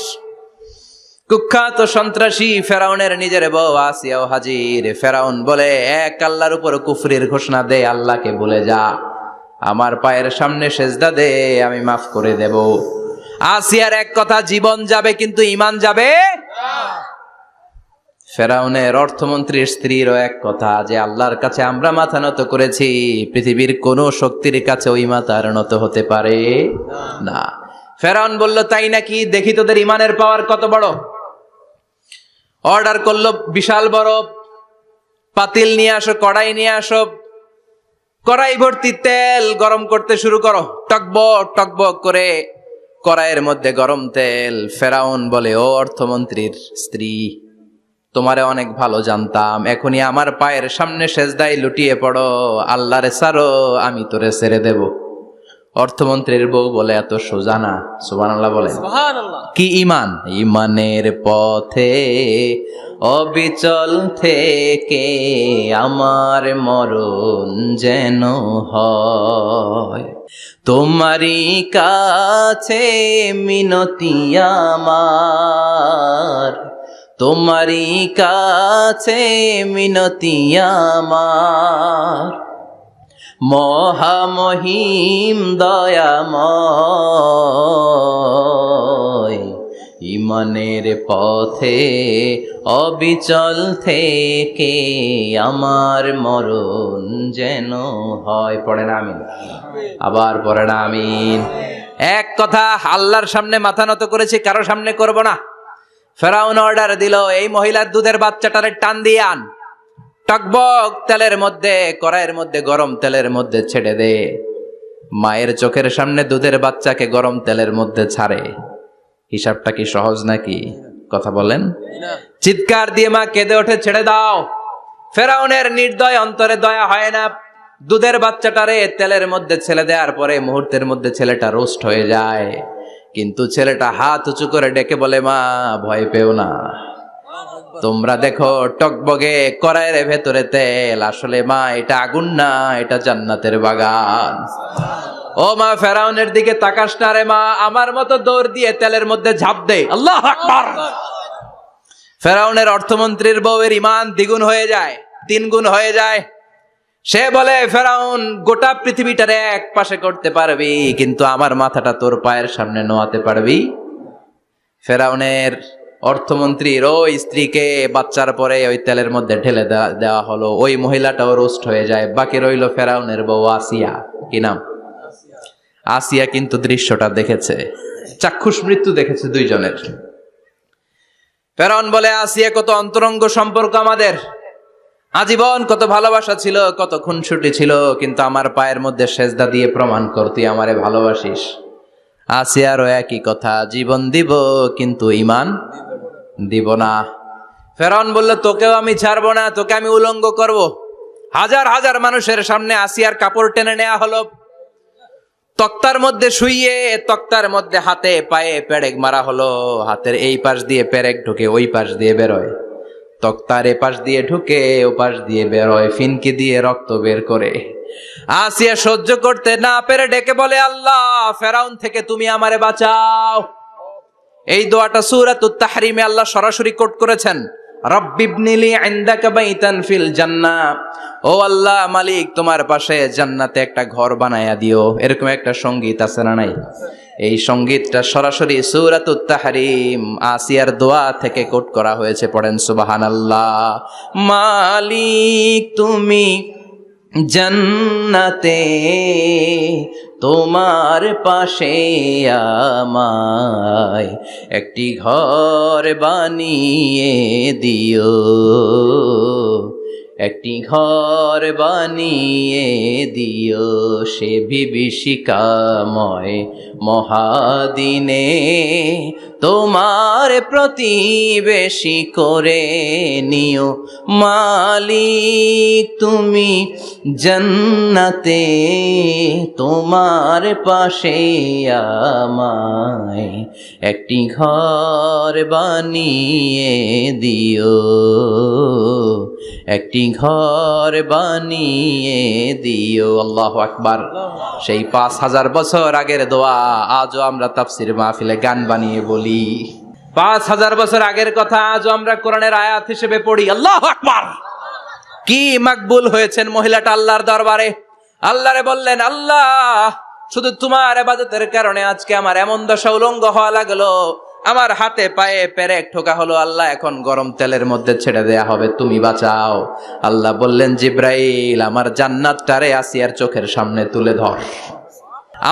কুখ্যাত সন্ত্রাসী ফেরাউনের নিজের বউ আসিয়াও হাজির। ফেরাউন বলে, এক আল্লাহর উপর কুফরির ঘোষণা দে, আল্লাহকে বলে যা, আমার পায়ের সামনে সেজদা দে, আমি মাফ করে দেব। আসিয়ার এক কথা, জীবন যাবে কিন্তু ঈমান যাবে না। ফেরাউনের অর্থমন্ত্রীর স্ত্রীরও এক কথা, যে আল্লাহর কাছে আমরা মাথা নত করেছি, পৃথিবীর কোন শক্তির কাছে ওই মাথার নত হতে পারে না। ফেরাউন বলল, তাই নাকি? দেখি তোদের ঈমানের পাওয়ার কত বড়। অর্ডার করলো, বিশাল বড় পাতিল নিয়ে আসো, কড়াই নিয়ে আসো, কড়াই ভর্তি তেল গরম করতে শুরু করো। টকবক টকবক করে কড়াইয়ের মধ্যে গরম তেল। ফেরাউন বলে, ও অর্থমন্ত্রীর স্ত্রী, তোমারে অনেক ভালো জানতাম, এখনই আমার পায়ের সামনে সেজদায় লুটিয়ে পড়ো, আল্লাহরে ছাড়ো, আমি তোরে ছেড়ে দেব। অর্থমন্ত্রীর বউ বলে, এত সোজা না। সুবহানাল্লাহ বলেন। কি ঈমান? ঈমানের পথে অবিচল থেকে আমার মরণ যেন হয়, তোমারই কাছে মিনতি আমার, তোমারই কাছে মিনতি আমার, মহামহিম দয়াময়, ঈমানের পথে অবিচল থেকে আমার মরণ যেন হয়। পড়েন আমিন। আবার পড়েন আমিন। এক কথা, আল্লাহর সামনে মাথা নত করেছি, কারো সামনে করব না। ফেরাউন অর্ডার দিল, এই মহিলার দুধের বাচ্চাটারে টান দিয়ে আন, টকবক তেলের মধ্যে, কড়াইয়ের মধ্যে গরম তেলের মধ্যে ছেড়ে দে। মায়ের চোখের সামনে দুধের বাচ্চাকে গরম তেলের মধ্যে ছাড়ে। হিসাবটা কি সহজ নাকি? কথা বলেন। চিৎকার দিয়ে মা কেঁদে ওঠে, ছেড়ে দাও। ফেরাউনের নির্দয় অন্তরে দয়া হয় না। দুধের বাচ্চাটারে তেলের মধ্যে ছেড়ে দেওয়ার পরে মুহূর্তের মধ্যে ছেলেটা রোস্ট হয়ে যায়। কিন্তু ছেলেটা হাত উঁচু করে ডেকে বলে, মা ভয় পেও না, তোমরা দেখো টকবগে কড়াইয়ের ভেতরে তেল, আসলে মা এটা আগুন না, এটা জান্নাতের বাগান। ও মা, ফেরাউনের দিকে তাকাস না রে মা, আমার মতো দৌড় দিয়ে তেলের মধ্যে ঝাঁপ দে। আল্লাহু আকবার। ফেরাউনের অর্থমন্ত্রীর বউয়ের ঈমান দ্বিগুণ হয়ে যায়, 3 গুণ হয়ে যায়। সে বলে, ফেরাউন গোটা পৃথিবীটারে এক পাশে করতে পারবি, কিন্তু আমার মাথাটা তোর পায়ের সামনে নোয়াতে পারবি? ফেরাউনের অর্থমন্ত্রীর ওই স্ত্রীকে বাচ্চার পরে ওই তেলের মধ্যে ঢেলে দেওয়া হলো। ওই মহিলাটাও রোস্ট হয়ে যায়। বাকি রইল ফেরাউনের বউ আসিয়া। কি নাম? আসিয়া কিন্তু দৃশ্যটা দেখেছে, চাক্ষুষ মৃত্যু দেখেছে 2 জনের। ফেরাউন বলে, আসিয়া কত অন্তরঙ্গ সম্পর্ক আমাদের, আজীবন কত ভালোবাসা ছিল, কত খুনসুটি ছিল, কিন্তু আমার পায়ের মধ্যে সেজদা দিয়ে প্রমাণ কর তুই আমারে ভালোবাসিস। আসিয়ারও একই কথা, জীবন দিব কিন্তু ঈমান দিব না। ফেরাউন বলল, তোকেও আমি ছাড়বো না, তোকে আমি উলঙ্গ করব। হাজার হাজার মানুষের সামনে আসিয়ার কাপড় টেনে নেওয়া হলো, তক্তার মধ্যে শুইয়ে তক্তার মধ্যে হাতে পায়ে পেরেক মারা হলো। হাতের এই পাশ দিয়ে পেরেক ঢুকে ওই পাশ দিয়ে বেরোয়, তক্তার এ পাশ দিয়ে ঢুকে ও পাশ দিয়ে বেরোয়, ফিনকি দিয়ে রক্ত বের করে। আসিয়া সহ্য করতে না পেরে ডেকে বলে, আল্লাহ, ফেরাউন থেকে তুমি আমারে বাঁচাও। এই দোয়াটা সূরাতুত তাহরিমে আল্লাহ সরাসরি কোট করেছেন, রব্বিবনিলি ইনদাকা বাইতান ফিল জান্নাহ। ও আল্লাহ মালিক, তোমার পাশে জান্নাতে একটা ঘর বানায়া দিও। এরকম একটা সঙ্গীত আছে না নাই? এই সঙ্গীতটা সরাসরি সূরাতুত তাহরিম আসিয়ার দোয়া থেকে কোট করা হয়েছে। পড়েন সুবহানাল্লাহ। মালিক তুমি জান্নাতে, তোমার পাশে আমায় একটি ঘর বানিয়ে দিও, একটি ঘর বানিয়ে দিও, সে বিভীষিকাময় মহাদিনে তোমার প্রতিবেশী করে নিও। মালিক তুমি জান্নাতে, তোমার পাশে আমায় একটি ঘর বানিয়ে দিও, একটি ঘর বানিয়ে দিও। আল্লাহু আকবার। সেই ৫,০০০ বছর আগের দোয়া আজও আমরা তাফসীর মাহফিলে গান বানিয়ে বলি। ৫,০০০ বছর আগের কথা আজও আমরা কোরআনের আয়াত হিসেবে পড়ি। আল্লাহু আকবার। কি মাকবুল হয়েছেন মহিলাটা আল্লাহর দরবারে। আল্লাহরে বললেন, আল্লাহ, শুধু তোমার ইবাদতের কারণে আজকে আমার এমন দশা উলঙ্গ হওয়া লাগলো, আমার হাতে পায়ে পেরেক ঠোকা হলো। আল্লাহ, এখন গরম তেলের মধ্যে ছেড়ে দেয়া হবে, তুমি বাঁচাও। আল্লাহ বললেন, জিব্রাইল, আমার জান্নাতটারে আসিয়ার চোখের সামনে তুলে ধর।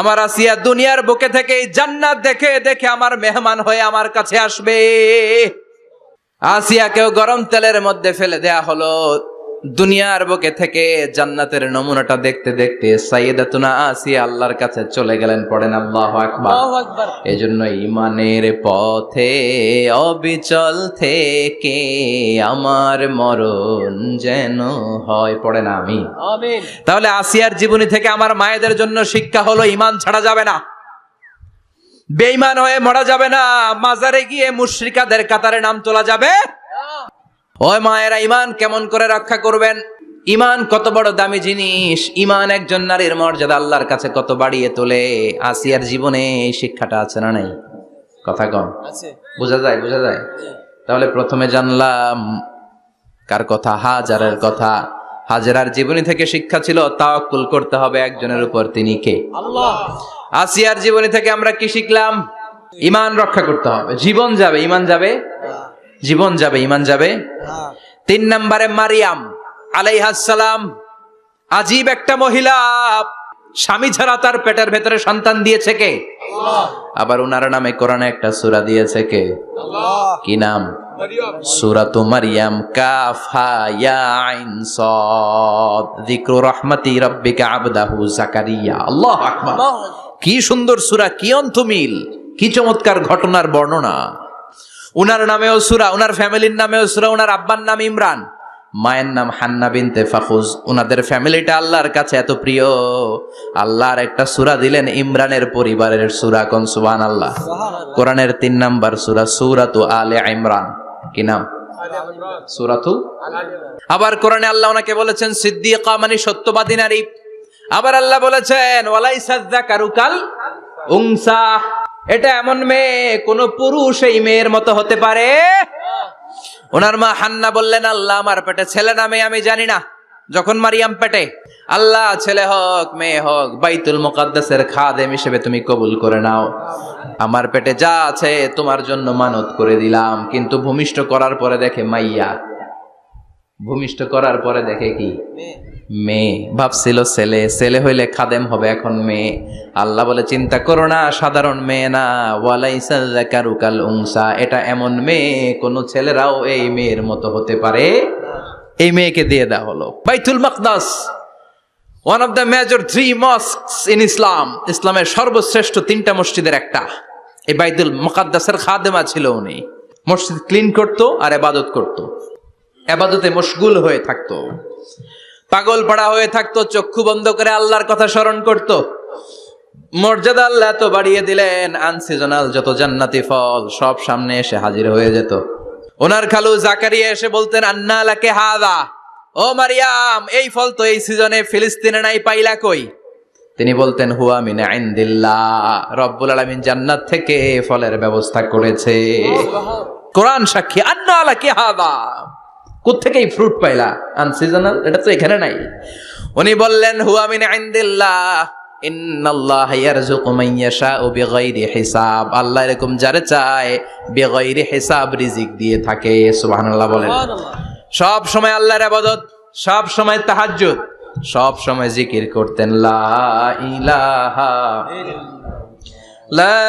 আমার আসিয়া দুনিয়ার বুকে থেকে এই জান্নাত দেখে দেখে আমার মেহমান হয়ে আমার কাছে আসবে। আসিয়াকেও গরম তেলের মধ্যে ফেলে দেয়া হলো। দুনিয়ার বুকে থেকে জান্নাতের নমুনাটা দেখতে দেখতে সাইয়েদাতুনা আসিয়া আল্লাহর কাছে চলে গেলেন। পড়েন আল্লাহু আকবার। এজন্য ঈমানের পথে অবিচল থেকে আমার মরণ যেন হয়। পড়েন আমিন। আমিন। তাহলে আসিয়ার জীবনী থেকে আমার মায়েদের জন্য শিক্ষা হলো, ঈমান ছাড়া যাবে না, বেঈমান হয়ে মরা যাবে না, মাজারে গিয়ে মুশরিকাদের কাতারে নাম তোলা যাবে। ওই মায়েরা ঈমান কেমন করে রক্ষা করবেন? ঈমান কত বড় দামি জিনিস। ঈমান একজন নারীর মর্যাদা আল্লাহর কাছে কত বাড়িয়ে তোলে। আসিয়ার জীবনে এই শিক্ষাটা আছে না নাই? কথা কন আছে, বোঝা যায়? বোঝা যায়। তাহলে প্রথমে জানলাম কার কথা? হাজারের কথা। হাজেরার জীবনী থেকে শিক্ষা ছিল তাওয়াক্কুল করতে হবে একজনের উপর, তিনি কে? আল্লাহ। আসিয়ার জীবনী থেকে আমরা কি শিখলাম? ঈমান রক্ষা করতে হবে। জীবন যাবে, ঈমান যাবে, জীবন যাবে, ঈমান যাবে। ৩ নম্বরে মারিয়াম আলাইহিস সালাম, আজীব একটা মহিলা, স্বামী ছাড়া তার পেটের ভেতরে সন্তান দিয়েছে কে? আল্লাহ। আবার উনার নামে কোরআনে একটা সূরা দিয়েছে কে? আল্লাহ। কি নাম? সূরাতু মারইয়াম। কাফ হা ইয়া আইন সাদ, যিকরু রাহমাতি রাব্বিকা আবদাহু যাকারিয়া। আল্লাহু আকবার। কি সুন্দর সূরা, কি অন্তমিল, কি চমৎকার ঘটনার বর্ণনা। উনার নামেও সূরা, উনার ফ্যামিলির নামেও সূরা। উনার আব্বার নাম ইমরান, মায়ের নাম হান্না বিনতে ফাখুজ। উনাদের ফ্যামিলিটা আল্লাহর কাছে এত প্রিয়, আল্লাহর একটা সূরা দিলেন ইমরানের পরিবারের সূরা। কোন সুবহানাল্লাহ। কোরআনের ৩ নাম্বার সূরা, সূরাতু আলে ইমরান। কি নাম? সূরাতু। আবার কোরআনে আল্লাহ ওনাকে বলেছেন সিদ্দিকা, মানে সত্যবাদী নারী। আবার আল্লাহ বলেছেন ওয়ালাইসা যাকারু কাল উনসা, এটা এমন মেয়ে, কোন পুরুষ এই মেয়ের মতো হতে পারে? ওনার মা হান্না বললেন, আল্লাহ, আমার পেটে ছেলে না মেয়ে আমি জানি না। যখন মারিয়াম পেটে, আল্লাহ, ছেলে হোক মেয়ে হোক, বাইতুল মুকাদ্দাসের খাদেম হিসেবে তুমি কবুল করে নাও। আমার পেটে যা আছে তোমার জন্য মানত করে দিলাম। কিন্তু ভূমিষ্ঠ করার পরে দেখে মাইয়া, ভূমিষ্ঠ করার পরে দেখে কি? মেয়ে। ভাবছিল ছেলে, ছেলে হইলে খাদেম হবে, এখন মেয়ে। আল্লাহ বলে চিন্তা করো না, সাধারণ মেয়ে না। ওয়ালাইসা যাকারু কাল উনসা, এটা এমন মেয়ে, কোন ছেলেরাও এই মেয়ের মতো হতে পারে। এই মেয়েকে দিয়ে দেওয়া হলো বাইতুল মাকদাস, one of the major 3 mosques in Islam. ইসলামের সর্বশ্রেষ্ঠ 3টা মসজিদের একটা। এই বাইতুল মুকাদ্দাসের খাদেমা ছিল উনি। মসজিদ ক্লিন করতো আর ইবাদত করতো, ইবাদতে মশগুল হয়ে থাকতো, পাগল পাড়া হয়ে থাকতো, চক্ষু বন্ধ করে আল্লাহর কথা স্মরণ করত। মর্যাদা আল্লাহ তো বাড়িয়ে দিলেন, আনসিজনাল যত জান্নাতি ফল সব সামনে এসে হাজির হয়ে যেত। ওনার খালু জাকারিয়া এসে বলতেন, আন্না লাকে হাদা, ও মারিয়াম এই ফল তো এই সিজনে ফিলিস্তিনে নাই, পাইলা কই? তিনি বলতেন, হুয়া মিন ইনদিল্লাহ, রব্বুল আলামিন জান্নাত থেকে ফলের ব্যবস্থা করেছে। কোরআন সাক্ষী, আন্না লাকে হাদা, কোত্থেকে এই ফ্রুট পাইলা? আনসিজনাল, এটা তো এখানে নাই। উনি বললেন, হুয়া মিন ইনদিল্লাহ, ইন্নাল্লাহা ইয়ারযুকু মান ইয়াশাউ বিগাইরি হিসাব, আল্লাহ এরকম যারে চায় বিগাইরি হিসাব রিজিক দিয়ে থাকে। সুবহানাল্লাহ বলেন। সব সময় আল্লাহর ইবাদত, সব সময় তাহাজ্জুদ, সব সময় জিকির করতেন, লা ইলাহা লা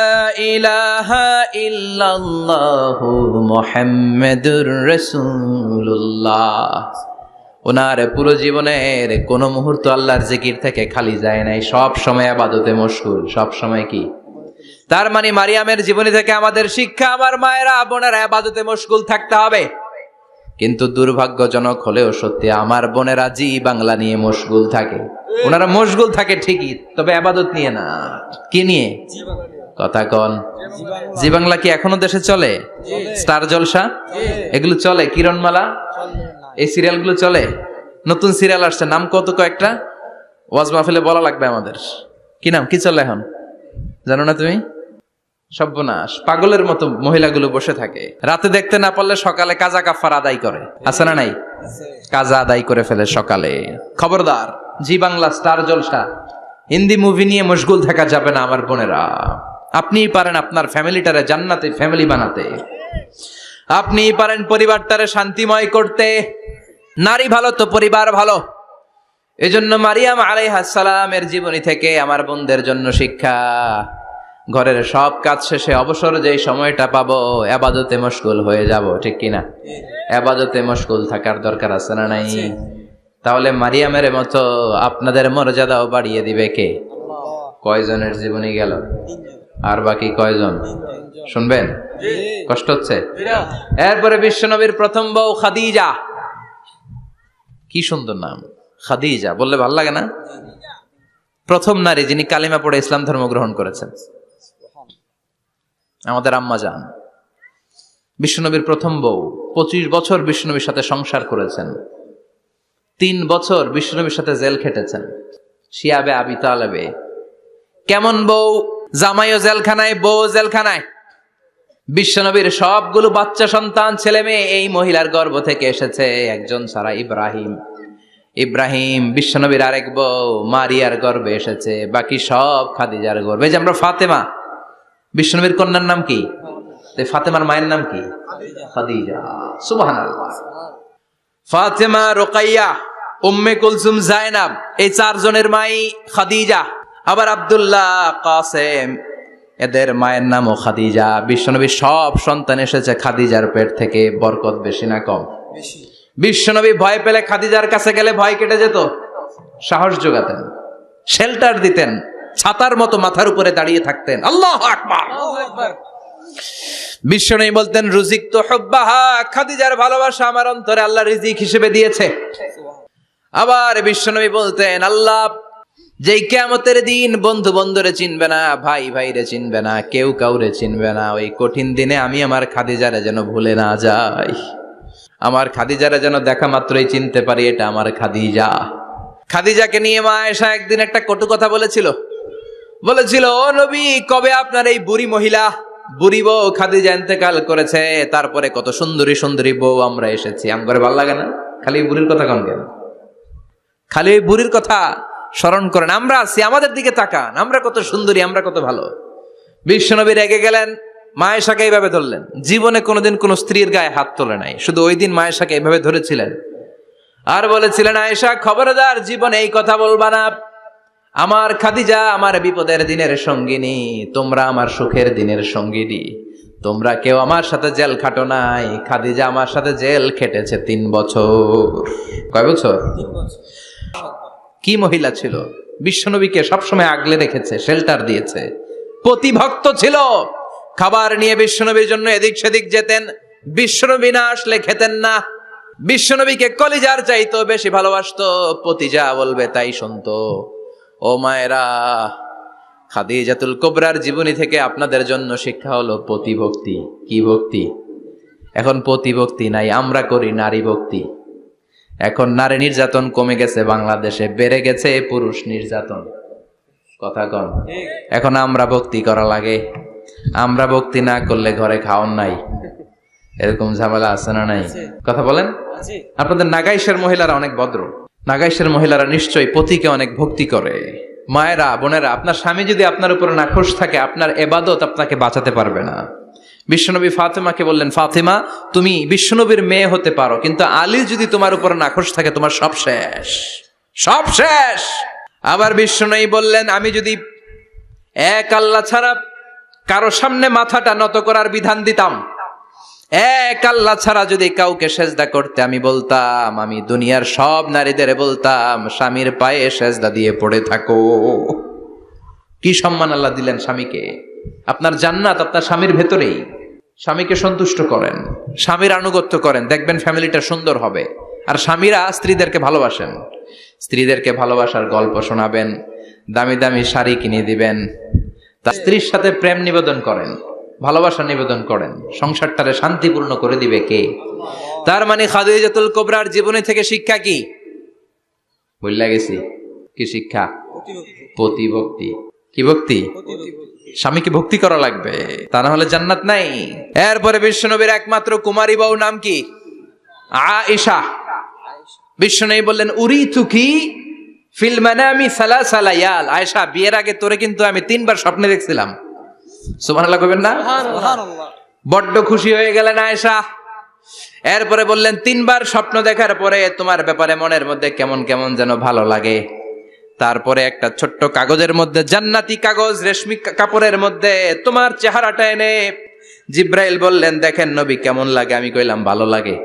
ইলাহা ইল্লাল্লাহু মুহাম্মাদুর রাসূলুল্লাহ। ওনার পুরো জীবনের কোন মুহূর্ত আল্লাহর জিকির থেকে খালি যায় নাই, সব সময় ইবাদতে মশগুল, সব সময় কি? তার মানে মারিয়ামের জীবনী থেকে আমাদের শিক্ষা, আমার মায়েরা বোনেরা ইবাদতে মশগুল থাকতে হবে। কিন্তু দুর্ভাগ্যজনক হলেও সত্যি, আমার বোনেরা জি বাংলা নিয়ে মশগুল থাকে। ওনারা মশগুল থাকে ঠিকই, তবে ইবাদত নিয়ে না। কি নিয়ে? কথা কন। জি বাংলা কি এখনো দেশে চলে? স্টার জলসা এগুলো চলে, কিরণমালা এই সিরিয়াল গুলো চলে। নতুন সিরিয়াল আসছে, নাম কত কয়েকটা, ওয়াজ মাহফিলে বলা লাগবে আমাদের। কি নাম, কি চলে এখন জানো না তুমি? সর্বনাশ, পাগলের মতো মহিলাগুলো বসে থাকে, রাতে দেখতে না পারলে সকালে কাজা কাফার আদায় করে, আছে না নাই? কাজা আদায় করে ফেলে সকালে। খবরদার, জি বাংলা, স্টার জলসা, হিন্দি মুভি নিয়ে মশগুল থাকা যাবে না আমার বোনেরা। আপনিই পারেন আপনার ফ্যামিলিটারে জান্নাতে ফ্যামিলি বানাতে, আপনিই পারেন পরিবারটারে শান্তিময় করতে। নারী ভালো তো পরিবার ভালো। এজন্য মারিয়াম আলাইহিস সালামের জীবনী থেকে আমার বোনদের জন্য শিক্ষা, ঘরের সব কাজ শেষে অবসর যেই সময়টা পাবো ইবাদতে মশগুল হয়ে যাব, ঠিক কিনা? ইবাদতে মশগুল থাকার দরকার আছে না নাই? তাহলে মারিয়ামের মতো আপনাদের মর্যাদাও বাড়িয়ে দিবে কে? কয়জনের জীবনী গেল, আর বাকি কয়জন শুনবেন? কষ্ট হচ্ছে? এরপরে বিশ্বনবীর প্রথম বউ খাদিজা, কি সুন্দর নাম, খাদিজা বললে ভাল লাগে না? প্রথম নারী যিনি কালিমা পড়ে ইসলাম ধর্ম গ্রহণ করেছেন, আমাদের আম্মা জান। বিশ্বনবীর প্রথম বউ, 25 বছর বিশ্বনবীর সাথে সংসার করেছেন, 3 বছর বিশ্বনবীর সাথে জেল খেটেছেন, শিয়াবে আবি তালেবে। কেমন বউ? জামাইও জেলখানায়, বউ জেলখানায়। বিশ্বনবীর সবগুলো বাচ্চা সন্তান, ছেলে মেয়ে এই মহিলার গর্ভ থেকে এসেছে, একজন ছাড়া, ইব্রাহিম। ইব্রাহিম বিশ্বনবীর আরেক বউ মারিয়ার গর্ভে এসেছে, বাকি সব খাদিজার গর্ভে। যে আমরা ফাতেমা, বিশ্বনবীর কন্যার নাম কি? ফাতেমার মায়ের নাম কি? খাদিজা। সুবহানাল্লাহ। ফাতেমা, রোকাইয়া, উম্মে কুলসুম, জায়নাব, এই 4 জনের মাই খাদিজা। আবার আব্দুল্লাহ, কাসেম, এদের মায়ের নামও খাদিজা। বিশ্বনবীর সব সন্তান এসেছে খাদিজার পেট থেকে। বরকত বেশি না কম? বিশ্বনবী ভয় পেলে খাদিজার কাছে গেলে ভয় কেটে যেত, সাহস যোগাতেন, শেল্টার দিতেন, ছাতার মতো মাথার উপরে দাঁড়িয়ে থাকতেন। আল্লাহু আকবার। বিশ্বনবী বলতেন, রুজিকতু হুব্বাহা, খাদিজার ভালোবাসা আমার অন্তরে আল্লাহ রিজিক হিসেবে দিয়েছে। আবার বিশ্বনবী বলতেন, আল্লাহ যেই কিয়ামতের দিন বন্ধু বন্ধুরে চিনবে না, ভাই ভাইরে চিনবে না, কেউ কাউরে চিনবে না, ওই কঠিন দিনে আমি আমার খাদিজারে যেন ভুলে না যাই, আমার খাদিজারে যেন দেখা মাত্রই চিনতে পারি এটা আমার খাদিজা। খাদিজাকে নিয়ে মা আয়েশা একদিন একটা কটু কথা বলেছিল, ও নবী, কবে আপনার এই বুড়ি মহিলা, বুড়ি বউ খাদিজা ইন্তেকাল করেছে, তারপরে কত সুন্দরী সুন্দরী বউ আমরা এসেছি, আমগরে ভালো লাগে না? খালি বুড়ির কথা কন কেন? খালি ওই বুড়ির কথা স্মরণ করেন। আমরা আছি, আমাদের দিকে তাকান, আমরা কত সুন্দরী, আমরা কত ভালো। বিশ্বনবী রেগে গেলেন, মা আয়েশাকে এইভাবে ধরলেন। জীবনে কোনোদিন কোনো স্ত্রীর গায়ে হাত তোলে নাই, শুধু ওই দিন মা আয়েশাকে এইভাবে ধরেছিলেন আর বলেছিলেন, আয়েশা খবরদার, জীবনে এই কথা বলবা না। আমার খাদিজা আমার বিপদের দিনের সঙ্গিনী, তোমরা আমার সুখের দিনের সঙ্গিনী। তোমরা কেউ আমার সাথে জেল খাটো নাই, খাদিজা আমার সাথে জেল খেটেছে 3 বছর। কয় বছর? 3 বছর। কি মহিলা ছিল! বিশ্বনবীকে সবসময় আগলে রেখেছে, শেল্টার দিয়েছে, প্রতিভক্ত ছিল। খাবার নিয়ে বিশ্বনবীর জন্য এদিক সেদিক যেতেন, বিশ্বনবী না আসলে খেতেন না। বিশ্বনবীকে কলিজার চাইতো বেশি ভালোবাসতো, পতি যা বলবে তাই শুনতো। ও মায়েরা, খাদিজাতুল কুবরার জীবনী থেকে আপনাদের জন্য শিক্ষা হলো পতিভক্তি। কি ভক্তি? এখন পতিভক্তি নাই, আমরা করি নারী ভক্তি। এখন নারী নির্যাতন কমে গেছে বাংলাদেশে, বেড়ে গেছে পুরুষ নির্যাতন। কথা কন। এখন আমরা ভক্তি করা লাগে। আমরা ভক্তি না করলে ঘরে খাওয়ান নাই, এরকম ঝামেলা আছে না নাই? কথা বলেন। আপনাদের নাগাইশের মহিলারা অনেক ভদ্র, নাগাইশের মহিলারা নিশ্চয়ই পতিকে অনেক ভক্তি করে। মায়েরা, বোনেরা, আপনার স্বামী যদি আপনার উপর নাখোশ থাকে, আপনার এবাদত আপনাকে বাঁচাতে পারবে না। বিশ্বনবী ফাতেমাকে বললেন, ফাতেমা তুমি বিশ্বনবীর মেয়ে হতে পারো, কিন্তু আলী যদি তোমার উপর নাখোশ থাকে তোমার সব শেষ, সব শেষ। আবার বিশ্বনবী বললেন, আমি যদি এক আল্লাহ ছাড়া কারো সামনে মাথাটা নত করার বিধান দিতাম, এক আল্লাহ ছাড়া যদি কাউকে সেজদা করতে আমি বলতাম, আমি দুনিয়ার সব নারীদের বলতাম স্বামীর পায়ে সেজদা দিয়ে পড়ে থাকো। কি সম্মান আল্লাহ দিলেন স্বামীকে। আপনার জান্নাত আপনার স্বামীর ভেতরেই। স্বামীকে সন্তুষ্ট করেন, স্বামীর আনুগত্য করেন, দেখবেন ফ্যামিলিটা সুন্দর হবে। আর স্বামীরা স্ত্রীদেরকে ভালোবাসেন, স্ত্রীদেরকে ভালোবাসার গল্প শোনাবেন, দামি দামি শাড়ি কিনে দিবেন, তার স্ত্রীর সাথে প্রেম নিবেদন করেন, ভালোবাসা নিবেদন করেন। সংসারটারে শান্তিপূর্ণ করে দিবে কে? তার মানে খাদিজাতুল কুবরার জীবনী থেকে শিক্ষা কি? বললা গেছি কি শিক্ষা? পতিভক্তি। কি ভক্তি? স্বামীকে ভক্তি করা লাগবে, তা না হলে জান্নাত নাই। এরপরে বিশ্বনবীর একমাত্র কুমারী বউ নাম কি? আয়েশা। বিশ্বনবী বললেন, উরিতুকি ফিল মানামি সালাসা লায়াল। আয়েশা, বিয়ের আগে তোরে কিন্তু আমি 3 বার স্বপ্নে দেখছিলাম। সুবহানাল্লাহ কইবেন না? বড্ড খুশি হয়ে গেলেন আয়েশা। এরপরে বললেন, 3 বার স্বপ্ন দেখার পরে তোমার ব্যাপারে মনের মধ্যে কেমন কেমন যেন ভালো লাগে। তারপরে একটা ছোট্ট কাগজের মধ্যে, জান্নাতি কাগজ, রেশমি কাপড়ের মধ্যে তোমার চেহারাটা এনে জিব্রাইল বললেন, দেখেন নবী কেমন লাগে। আমি কইলাম ভালো লাগে।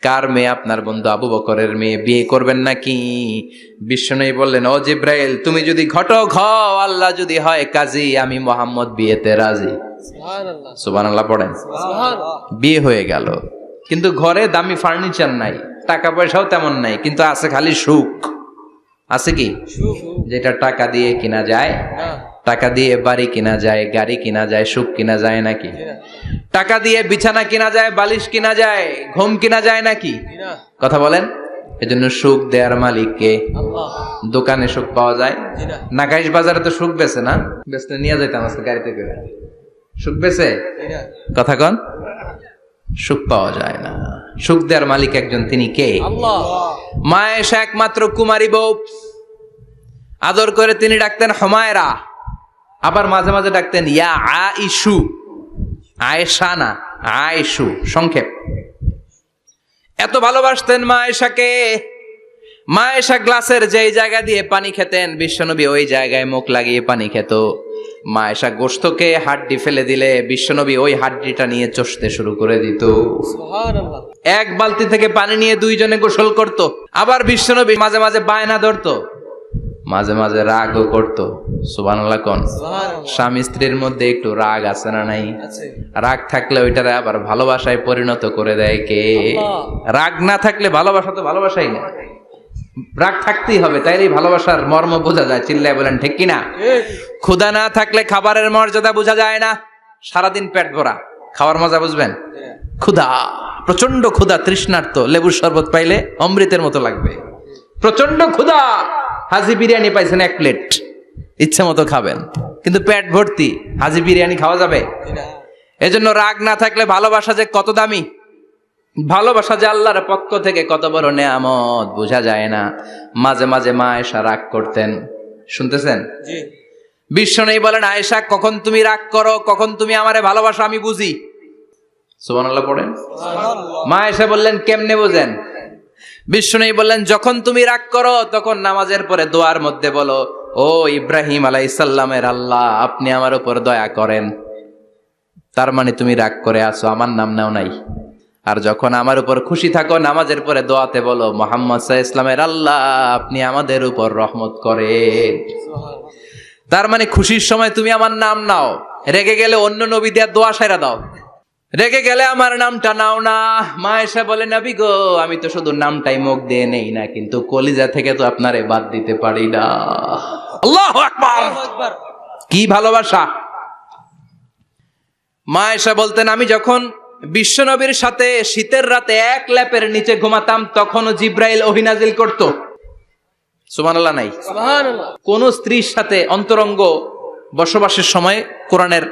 কার মেয়ে? আপনার বন্ধু আবু বকরের মেয়ে, বিয়ে করবেন নাকি? বিশ্বনবী বললেন, ও জিব্রাইল, তুমি যদি ঘটক হও, আল্লাহ যদি হয় কাজী, আমি মুহাম্মদ বিয়েতে রাজি। সুবহানাল্লাহ পড়েন। বিয়ে হয়ে গেল, কিন্তু ঘরে দামি ফার্নিচার নাই, টাকা পয়সাও তেমন নাই, কিন্তু আছে খালি সুখ। আছে কি? যেটা টাকা দিয়ে কিনা যায়। টাকা দিয়ে বাড়ি কিনা যায়, গাড়ি কিনা যায়, সুখ কিনা যায় নাকি? টাকা দিয়ে বিছানা কিনা যায়, বালিশ কিনা যায়, ঘুম কিনা যায় নাকি? কথা বলেন। এজন্য সুখ দেয়ার মালিক কে? দোকানে সুখ পাওয়া যায়? নাগাইশ বাজারে তো সুখ বেছে না, বেচতে নিয়ে যাইতাম আজকে গাড়িতে করে। সুখ বেছে? কথা কন। সুখ পাওয়া যায় না। সুখ দেয়ার মালিক একজন, তিনি কে? আল্লাহ। মা আয়েশা একমাত্র কুমারী বউ, আদর করে তিনি ডাকতেন হুমায়রা, আবার মাঝে মাঝে ডাকতেন ইয়া আইশু। আয়েশা না, আয়েশু, সংক্ষেপ। এত ভালোবাসতেন মা আয়েশাকে। মা আয়েশা গ্লাসের যেই জায়গা দিয়ে পানি খেতেন, বিশ্বনবী ওই জায়গায় মুখ লাগিয়ে পানি খেত। মা আয়েশা গোশতকে হাড্ডি ফেলে দিলে বিশ্বনবী ওই হাড্ডিটা নিয়ে চষতে শুরু করে দিত। সুবহানাল্লাহ। এক বালতি থেকে পানি নিয়ে 2 জনে গোসল করত। আবার বিশ্বনবী মাঝে মাঝে বায়না ধরতো, মাঝে মাঝে রাগও করতো। সুবহানাল্লাহ কোন। স্বামী স্ত্রীর মধ্যে একটু রাগ আছে না নাই? রাগ থাকলে ওইটারে আবার ভালোবাসায় পরিণত করে দেয় কে? রাগ না থাকলে ভালোবাসা তো ভালোবাসাই না, রাগ থাকতেই হবে, তাইলেই ভালোবাসার মর্ম বোঝা যায়। চিল্লায় বলেন ঠিক কিনা? ক্ষুধা না থাকলে খাবারের মর্যাদা বোঝা যায় না। সারাদিন পেট ভরা, খাওয়ার মজা বুঝবেন? ক্ষুধা, প্রচন্ড ক্ষুধা, তৃষ্ণার্ত, লেবুর শরবত পাইলে অমৃতের মতো লাগবে। প্রচন্ড ক্ষুধা, হাজি বিরিয়ানি পাইছেন 1 প্লেট, ইচ্ছে মতো খাবেন, কিন্তু পেট ভর্তি, হাজি বিরিয়ানি খাওয়া যাবে? এজন্য রাগ না থাকলে ভালোবাসা যে কত দামি, ভালোবাসা যে আল্লাহর পক্ষ থেকে কত বড় নেয়ামত বোঝা যায় না। মাঝে মাঝে মা আয়েশা রাগ করতেন, শুনতেছেন? বিশ্বনবী বলেন, আয়েশা কখন তুমি রাগ করো, কখন তুমি আমারে ভালোবাসো আমি বুঝি। সুবহানাল্লাহ পড়েন। মা আয়েশা বললেন, কেমনে বোঝেন? বিশ্বনবী বললেন, যখন তুমি রাগ করো তখন নামাজের পরে দোয়ার মধ্যে বলো, ও ইব্রাহিম আলাইহিস সালামের আল্লাহ, আপনি আমার উপর দয়া করেন। তার মানে তুমি রাগ করে আছো, আমার নাম নাও নাই। আর যখন আমার উপর খুশি থাকো, নামাজের পরে দোয়াতে বলো, মুহাম্মদ সাল্লাল্লাহু আলাইহি ওয়াসাল্লামের আল্লাহ, আপনি আমাদের উপর রহমত করেন। তার মানে খুশির সময় তুমি আমার নাম নাও, রেগে গেলে অন্য নবী দেয়া দোয়া সাইরা দাও। রেগে গেলে আমার নামটা নাও না। মা এসে বলে, নবী গো, আমি তো শুধু নামটাই মুখ দিয়ে নেই না, কিন্তু কলিজা থেকে তো আপনারে বাদ দিতে পারি না। আল্লাহু আকবার, কি ভালোবাসা! মা এসে বলতেন, আমি যখন বিশ্বনবীর সাথে শীতের রাতে এক ল্যাপের নিচে ঘুমাতাম, তখনও জিব্রাইল ওহী নাজিল করত। সুবহানাল্লাহ নাই? সুবহানাল্লাহ। কোন স্ত্রীর সাথে অন্তরঙ্গ বসবাসের সময় কোরআনের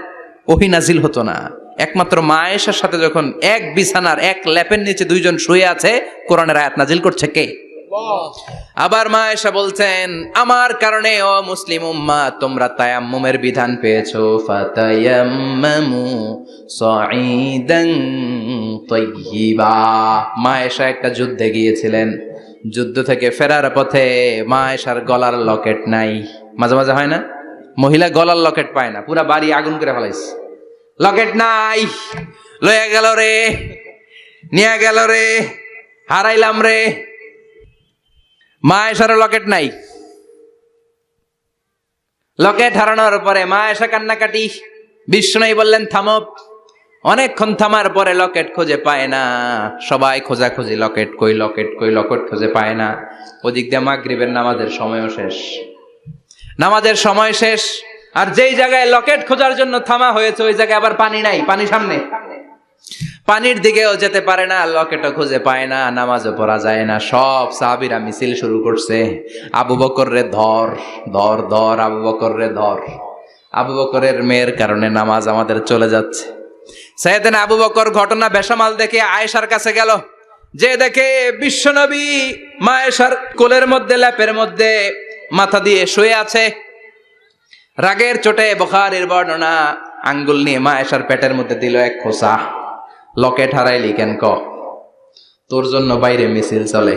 ওহী নাজিল হতো না। একমাত্র মা আয়েশার সাথে যখন এক বিছানার এক ল্যাপের নিচে দুইজন শুয়ে আছে, কোরআনের আয়াত নাজিল করছে কে? আবার মা আয়েশা বলছেন, আমার কারণে ও মুসলিম উম্মাহ তোমরা তায়াম্মুমের বিধান পেয়েছো। ফাতায়াম্মামু সাঈদান তাইয়্যিবা। মা আয়েশা একটা যুদ্ধে গিয়েছিলেন, যুদ্ধ থেকে ফেরার পথে মা আয়েশার গলার লকেট নাই। মাঝে মাঝে হয় না, মহিলা গলার লকেট পায় না, পুরা বাড়ি আগুন করে ফেলাইছে, লকেট নাই, লয়ে গেল রে, নিয়ে গেল রে, হারাইলাম রে। মা আয়েশার লকেট নাই। লকেট হারানোর পরে মা আয়েশা কান্নাকাটি। বিষ্ণু বললেন, থামো। অনেকক্ষণ থামার পরে লকেট খুঁজে পায় না। সবাই খোঁজাখুঁজি, লকেট কই, লকেট কই, লকেট খুঁজে পায় না। ওদিক দিয়ে মাগরিবের নামাজের সময়ও শেষ, নামাজের সময় শেষ। আর যেই জায়গায় লকেট খোঁজার জন্য থামা হয়েছে, ওই জায়গায় আবার পানি নাই, পানি সামনে, পানির দিকেও যেতে পারে না, লকেটও খুঁজে পায় না, নামাজও পড়া যায় না। সব সাহাবীরা মিছিল শুরু করছে, আবু বকর রে ধর, ধর ধর, আবু বকর রে ধর। আবু বকরের মেয়ের কারণে নামাজ আমাদের চলে যাচ্ছে। সাইয়েদনা আবু বকর ঘটনা বেসামাল দেখে আয়েশার কাছে গেল, যে দেখে বিশ্বনবী মা আয়েশার কোলের মধ্যে, ল্যাপের মধ্যে মাথা দিয়ে শুয়ে আছে। রাগের চোটে বুখারীর বর্ণনা, আঙ্গুল নিয়ে মা আয়েশার পেটের মধ্যে দিল এক খোঁচা। লকেট হারাইলি কেন? তোর জন্য বাইরে মিছিল চলে,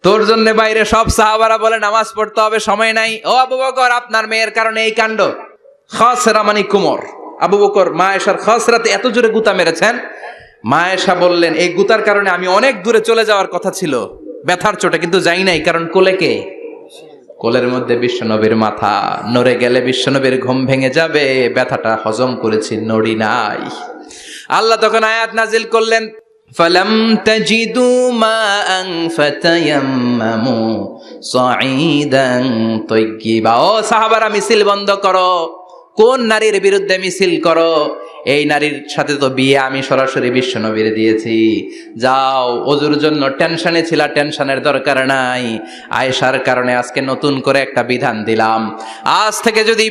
তোর জন্য বাইরে সব সাহাবারা বলে নামাজ পড়তে হবে, সময় নাই। ও আবু বকর, আপনার মেয়ের কারণে এই কাণ্ড। খাসরা মানে কুমর। আবু বকর মা আয়েশার খাসরাতে এত জোরে গুতা মেরেছেন, মা আয়েশা বললেন, এই গুতার কারণে আমি অনেক দূরে চলে যাওয়ার কথা ছিল ব্যথার চোটে, কিন্তু যাই নাই, কারণ কোলে কে? কোলের মধ্যে বিশ্বনবীর মাথা। নড়ে গেলে বিশ্বনবীর ঘুম ভেঙে যাবে, ব্যথাটা হজম করেছি, নড়ি নাই। আল্লাহ তখন আয়াত নাজিল করলেন, ফালাম তাজিদু মাআন ফাতায়াম্মামু সাঈদান তাইয়্যিবা। ও সাহাবারা, মিছিল বন্ধ করো। কোন নারীর বিরুদ্ধে মিছিল করো? এই নারীর সাথে তো বিয়ে আমি সরাসরি বিশ্বনবীর দিয়েছি। যাও, ওজুর জন্য টেনশনে ছিলা, টেনশনের দরকার নাই। আয়েশার কারণে আজকে নতুন করে একটা বিধান দিলাম, আজ থেকে যদি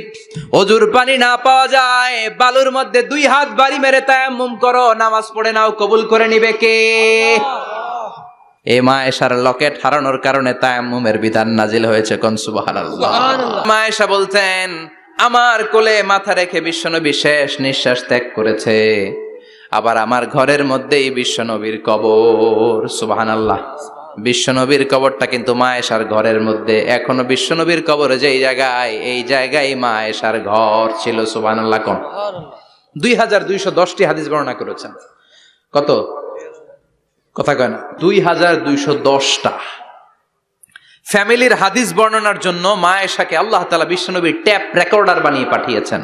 ওজুর পানি না পাওয়া যায়, বালুর মধ্যে 2 হাত বাড়ি মেরে তায়াম্মুম করো, নামাজ পড়ে নাও, কবুল করে নিবে কে? এই মা আয়েশার লকেট হারানোর কারণে তায়াম্মুমের বিধান নাজিল হয়েছে। কোন সুবহানাল্লাহ। মা আয়েশা বলতেন, আমার কোলে মাথা রেখে বিশ্বনবী শেষ নিঃশ্বাস ত্যাগ করেছে, আবার আমার ঘরের মধ্যেই বিশ্বনবীর কবর। সুবহানাল্লাহ। বিশ্বনবীর কবরটা কিন্তু মা আয়েশার ঘরের মধ্যে। এখনো বিশ্বনবীর কবর যেই জায়গায়, এই জায়গায় মা আয়েশার ঘর ছিল। সুবহানাল্লাহ। কোন 2210টি হাদিস বর্ণনা করেছেন। কত? কথা কয় না, 2210টা। ফ্যামিলির হাদিস বর্ণনার জন্য মা আয়েশাকে আল্লাহ তাআলা বিশ্বনবীর ট্যাপ রেকর্ডার বানিয়ে পাঠিয়েছেন।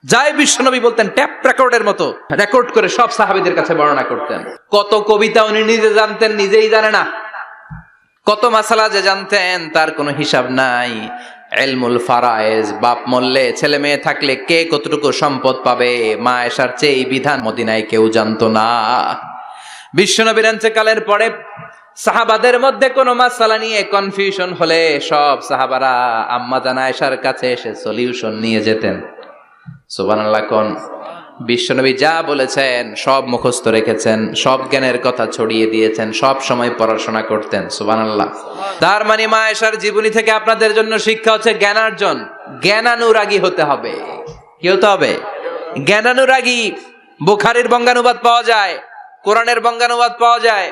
যাই বিশ্বনবী বলতেন, ট্যাপ রেকর্ডের মতো রেকর্ড করে সব সাহাবীদের কাছে বর্ণনা করতেন। কত কবিতা উনি নিজে জানতেন, নিজেই জানে না। কত মাসালা যে জানতেন, তার কোনো হিসাব নাই। ইলমুল ফারায়েজ, বাপ মরলে, ছেলে মেয়ে থাকলে কে কতটুকু সম্পদ পাবে, মা আয়েশার চেয়ে এই বিধান মদিনায় কেউ জানতো না। বিশ্বনবীর ইন্তেকালের পরে সাহাবাদের মধ্যে কোনো মাসালা নিয়ে কনফিউশন হলে সব সাহাবারা আম্মা জান আয়েশার কাছে এসে সলিউশন নিয়ে যেতেন। সুবহানাল্লাহ। কোন বিশ্বনবী যা বলেছেন সব মুখস্থ রেখেছেন, সব জ্ঞানের কথা ছড়িয়ে দিয়েছেন, সব সময় পড়াশোনা করতেন। সুবহানাল্লাহ। তার মানে মা আয়েশার জীবনী থেকে আপনাদের জন্য শিক্ষা হচ্ছে জ্ঞানার্জন, জ্ঞানানুরাগী হতে হবে। কি হতে হবে? জ্ঞানানুরাগী। বুখারীর বঙ্গানুবাদ পাওয়া যায়, কোরআনের বঙ্গানুবাদ পাওয়া যায়,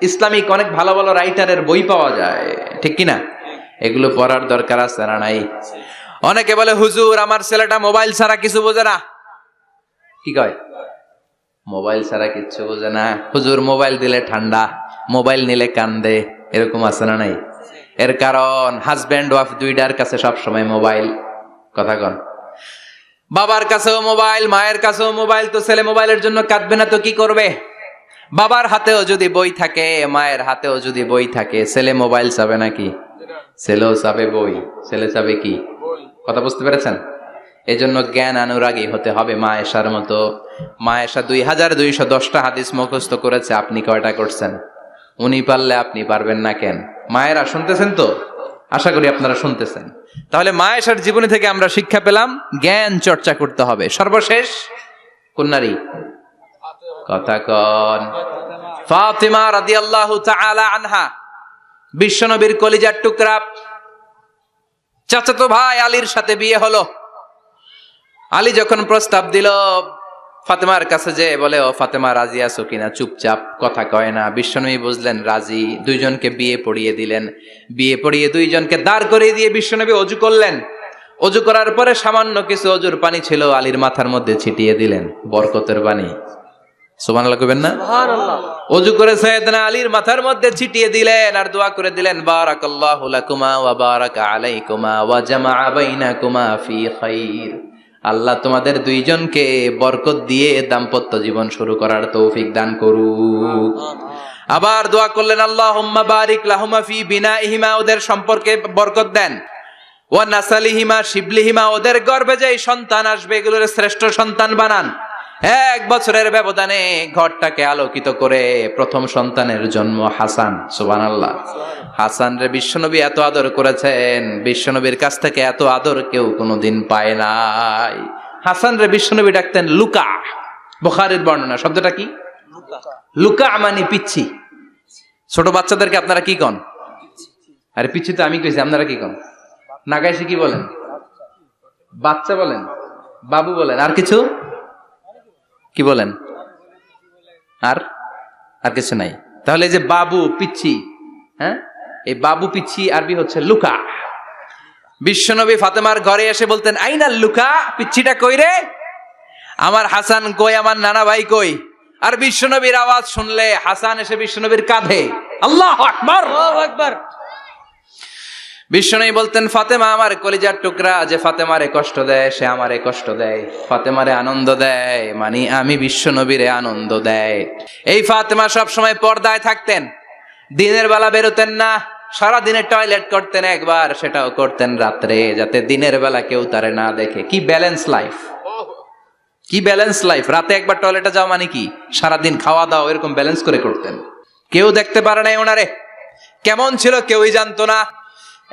ইসলামিক অনেক ভালো ভালো রাইটারের বই পাওয়া যায়, ঠিক কিনা? এগুলো পড়ার দরকার আছে না নাই? অনেকে বলে, হুজুর আমার ছেলেটা মোবাইল ছাড়া কিছু বোঝে না। কি কয়? মোবাইল ছাড়া কিচ্ছু বোঝে না। হুজুর মোবাইল দিলে ঠান্ডা, মোবাইল নিলে কান্দে, এরকম আছে না নাই? এর কারণ হাজব্যান্ড ওয়াইফ দুইটার কাছে সবসময় মোবাইল। কথা কন। বাবার কাছেও মোবাইল, মায়ের কাছেও মোবাইল, তো ছেলে মোবাইলের জন্য কাঁদবে না তো কি করবে? বাবার হাতেও যদি বই থাকে, মায়ের হাতেও যদি বই থাকে, ছেলে মোবাইল চাবে নাকি? ছেলেও চাবে বই, ছেলে চাবে কি? কথা বুঝতে পেরেছেন? এই জন্য জ্ঞান অনুরাগী হতে হবে মা আয়েশার মতো। মা আয়েশা 2210টা হাদিস মুখস্থ করেছে, আপনি কয়টা করছেন? উনি পারলে আপনি পারবেন না কেন? মায়েরা শুনতেছেন তো? আশা করি আপনারা শুনতেছেন। তাহলে মা আয়েশার জীবনী থেকে আমরা শিক্ষা পেলাম জ্ঞান চর্চা করতে হবে। সর্বশেষ কোন নারী? কথা কন। ফাতিমা রাদিয়াল্লাহু তাআলা আনহা, বিশ্বনবীর কলিজার টুকরা। চাচাতো ভাই আলীর সাথে বিয়ে হলো। আলী যখন প্রস্তাব দিল ফাতেমার কাছে, যে বলে, ও ফাতেমা রাজি আছো কিনা? চুপচাপ, কথা কয় না। বিশ্বনবী বুঝলেন রাজি, দুইজনকে বিয়ে পড়িয়ে দিলেন। বিয়ে পড়িয়ে দুইজনকে দাঁড় করিয়ে দিয়ে বিশ্বনবী অজু করলেন। অজু করার পরে সামান্য কিছু অজুর পানি ছিল, আলীর মাথার মধ্যে ছিটিয়ে দিলেন, বরকতের পানি। সুবহানাল্লাহ কইবেন না? সুবহানাল্লাহ। অজু করে সাইয়েদনা আলীর মাথার মধ্যে ছিটিয়ে দিলেন আর দোয়া করে দিলেন, বারাকাল্লাহু লাকুমা ওয়া বারাকা আলাইকুমা ওয়া জামাআ বাইনাকুমা ফি খাইর। আল্লাহ তোমাদের দুইজনকে বরকত দিয়ে দাম্পত্য জীবন শুরু করার তৌফিক দান করুক। আবার দোয়া করলেন, আল্লাহুম্মা বারিক লাহুমা ফি বিনাইহিমা, ওদের সম্পর্কে বরকত দেন। ওয়া নাসালিহিমা শিবলিহিমা, ওদের গর্ভে যে সন্তান আসবে এগুলোর শ্রেষ্ঠ সন্তান বানান। 1 বছরের ব্যবধানে ঘরটাকে আলোকিত করে প্রথম সন্তানের জন্ম হাসান। সুবহানাল্লাহ। হাসান রে বিশ্বনবী এত আদর করেছেন, বিশ্বনবীর কাছ থেকে এত আদর কেউ কোনোদিন পায় নাই। হাসান রে বিশ্বনবী ডাকতেন লুকা। বুখারীর বর্ণনা। শব্দটা কি? লুকা মানে পিচ্ছি। ছোট বাচ্চাদেরকে আপনারা কি কন? আরে পিচ্ছি তো আমি কইছি, আপনারা কি কন? নাগাইছে কি বলেন? বাচ্চা বলেন, বাবু বলেন, আর কিছু কি বলেন? আর আর কিছু নাই। তাহলে এই যে বাবু পিচ্ছি, হ্যাঁ, এই বাবু পিচ্ছি আরবি হচ্ছে লুকা। বিশ্বনবী ফাতেমার ঘরে এসে বলতেন, আইনা লুকা, পিচ্ছিটা কই রে? আমার হাসান কই, আমার নানা ভাই কই? আর বিশ্বনবীর আওয়াজ শুনলে হাসান এসে বিশ্বনবীর কাঁধে। আল্লাহু আকবার, আল্লাহু আকবার। বিশ্বনবী বলতেন, ফাতেমা আমার কলিজার টুকরা, যে ফাতেমারে কষ্ট দেয় সে আমারে কষ্ট দেয়, ফাতেমারে আনন্দ দেয় মানে আমি বিশ্বনবীরে আনন্দ দেয়। এই ফাতেমা সব সময় পর্দায় থাকতেন, দিনের বেলা বেরোতেন না, সারা দিনে টয়লেট করতেন একবার, সেটাও করতেন রাত্রে, যাতে দিনের বেলা কেউ তারে না দেখে। কি ব্যালেন্স লাইফ, কি ব্যালেন্স লাইফ! রাতে একবার টয়লেটে যাওয়া মানে কি সারাদিন খাওয়া দাওয়া এরকম ব্যালেন্স করে করতেন। কেউ দেখতে পারে নাই ওনারে, কেমন ছিল কেউই জানতো না।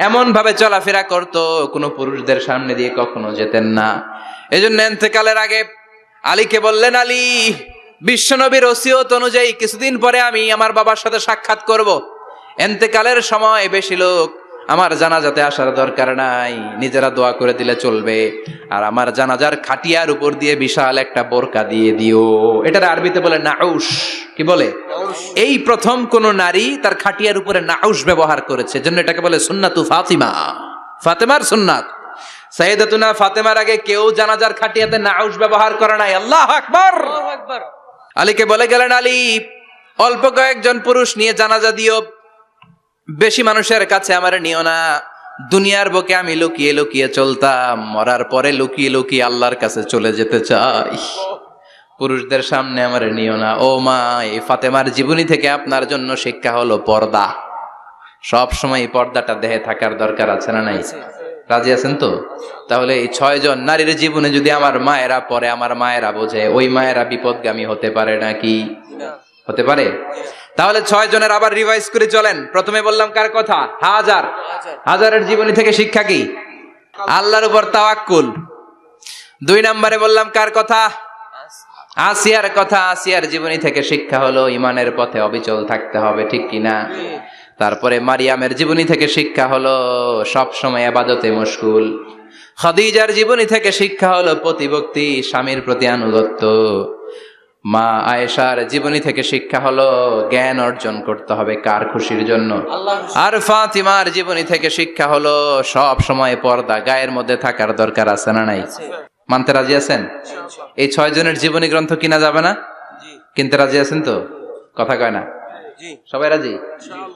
এমন ভাবে চলাফেরা করতো, কোনো পুরুষদের সামনে দিয়ে কখনো যেতেন না। এজন্য ইন্তেকালের আগে আলীকে বললেন, আলী, বিশ্বনবীর ওসিয়ত অনুযায়ী কিছুদিন পরে আমি আমার বাবার সাথে সাক্ষাৎ করব। ইন্তেকালের সময় বেশি লোক আমার জানাজাতে আসার দরকার নাই, নিজেরা দোয়া করে দিলে চলবে। আর আমার জানাজার খাটিয়ার উপর দিয়ে বিশাল একটা বোরকা দিয়ে দিও। এটার আরবিতে বলে নাউশ। কি বলে? এই প্রথম কোন নারী তার খাটিয়ার উপরে নাউশ ব্যবহার করেছে, জন্য এটাকে বলে সুন্নাতু ফাতিমা, ফাতেমার সুন্নাত। সাইয়েদাতুনা ফাতেমার আগে কেউ জানাজার খাটিয়াতে নাউশ ব্যবহার করে নাই। আল্লাহু আকবার, আল্লাহু আকবার। আলীকে বলে গেলেন, আলী, অল্প কয়েকজন পুরুষ নিয়ে জানাজা দিও, বেশি মানুষের কাছে আমার নিও না। দুনিয়ার বুকে আমি লুকিয়ে লুকিয়ে চলতাম, মরার পরে লুকিয়ে লুকিয়ে আল্লাহর কাছে চলে যেতে চাই, পুরুষদের সামনে আমার নিও না। ও মা, এই ফাতেমার জীবনী থেকে আপনার জন্য শিক্ষা হলো পর্দা। সব সময় পর্দাটা দেহে থাকার দরকার আছে না নাই? রাজি আছেন তো? তাহলে এই 6 জন নারীর জীবনে যদি আমার মায়েরা পড়ে, আমার মায়েরা বোঝে, ওই মায়েরা বিপদগামী হতে পারে নাকি? হতে পারে। তাহলে 6 জনের আবার রিভাইজ করে চলেন। প্রথমে বললাম কার কথা? হাজারের জীবনী থেকে শিক্ষা কি? আল্লাহর উপর তাওয়াক্কুল। 2 নম্বরে বললাম কার কথা? আসিয়ার কথা। আসিয়ার জীবনী থেকে শিক্ষা হলো ইমানের পথে অবিচল থাকতে হবে, ঠিক কিনা? তারপরে মারিয়ামের জীবনী থেকে শিক্ষা হলো সব সময় ইবাদতে মশগুল। খাদিজার জীবনী থেকে শিক্ষা হলো প্রতিভক্তি, স্বামীর প্রতি আনুগত্য। মা আয়েশার জীবনী থেকে শিক্ষা হলো জ্ঞান অর্জন করতে হবে কার খুশির জন্য? আর ফাতিমার জীবনী থেকে শিক্ষা হলো সব সময় পর্দা গায়ের মধ্যে থাকার দরকার আছে না নাই? মানতে রাজি আছেন? এই 6 জনের জীবনী গ্রন্থ কিনা যাবে না? কিনতে রাজি আছেন তো? কথা কয় না? সবাই রাজি?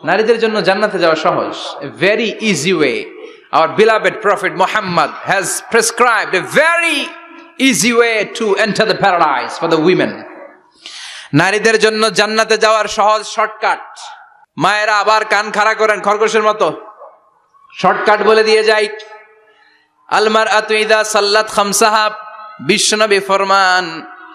নারীদের জন্য জান্নাতে যাওয়া সহজ, a very easy way. Our beloved Prophet Muhammad has prescribed a very easy way to enter the paradise for the women. নারীদের জন্য জান্নাতে যাওয়ার সহজ শর্টকাট। মায়েরা আবার কান খাড়া করেন খরগোশের মতো, শর্টকাট বলে দিয়ে যাই। আল মারআতু ইযা সাল্লাত খামসাহা, বিশ্বনবী ফরমান,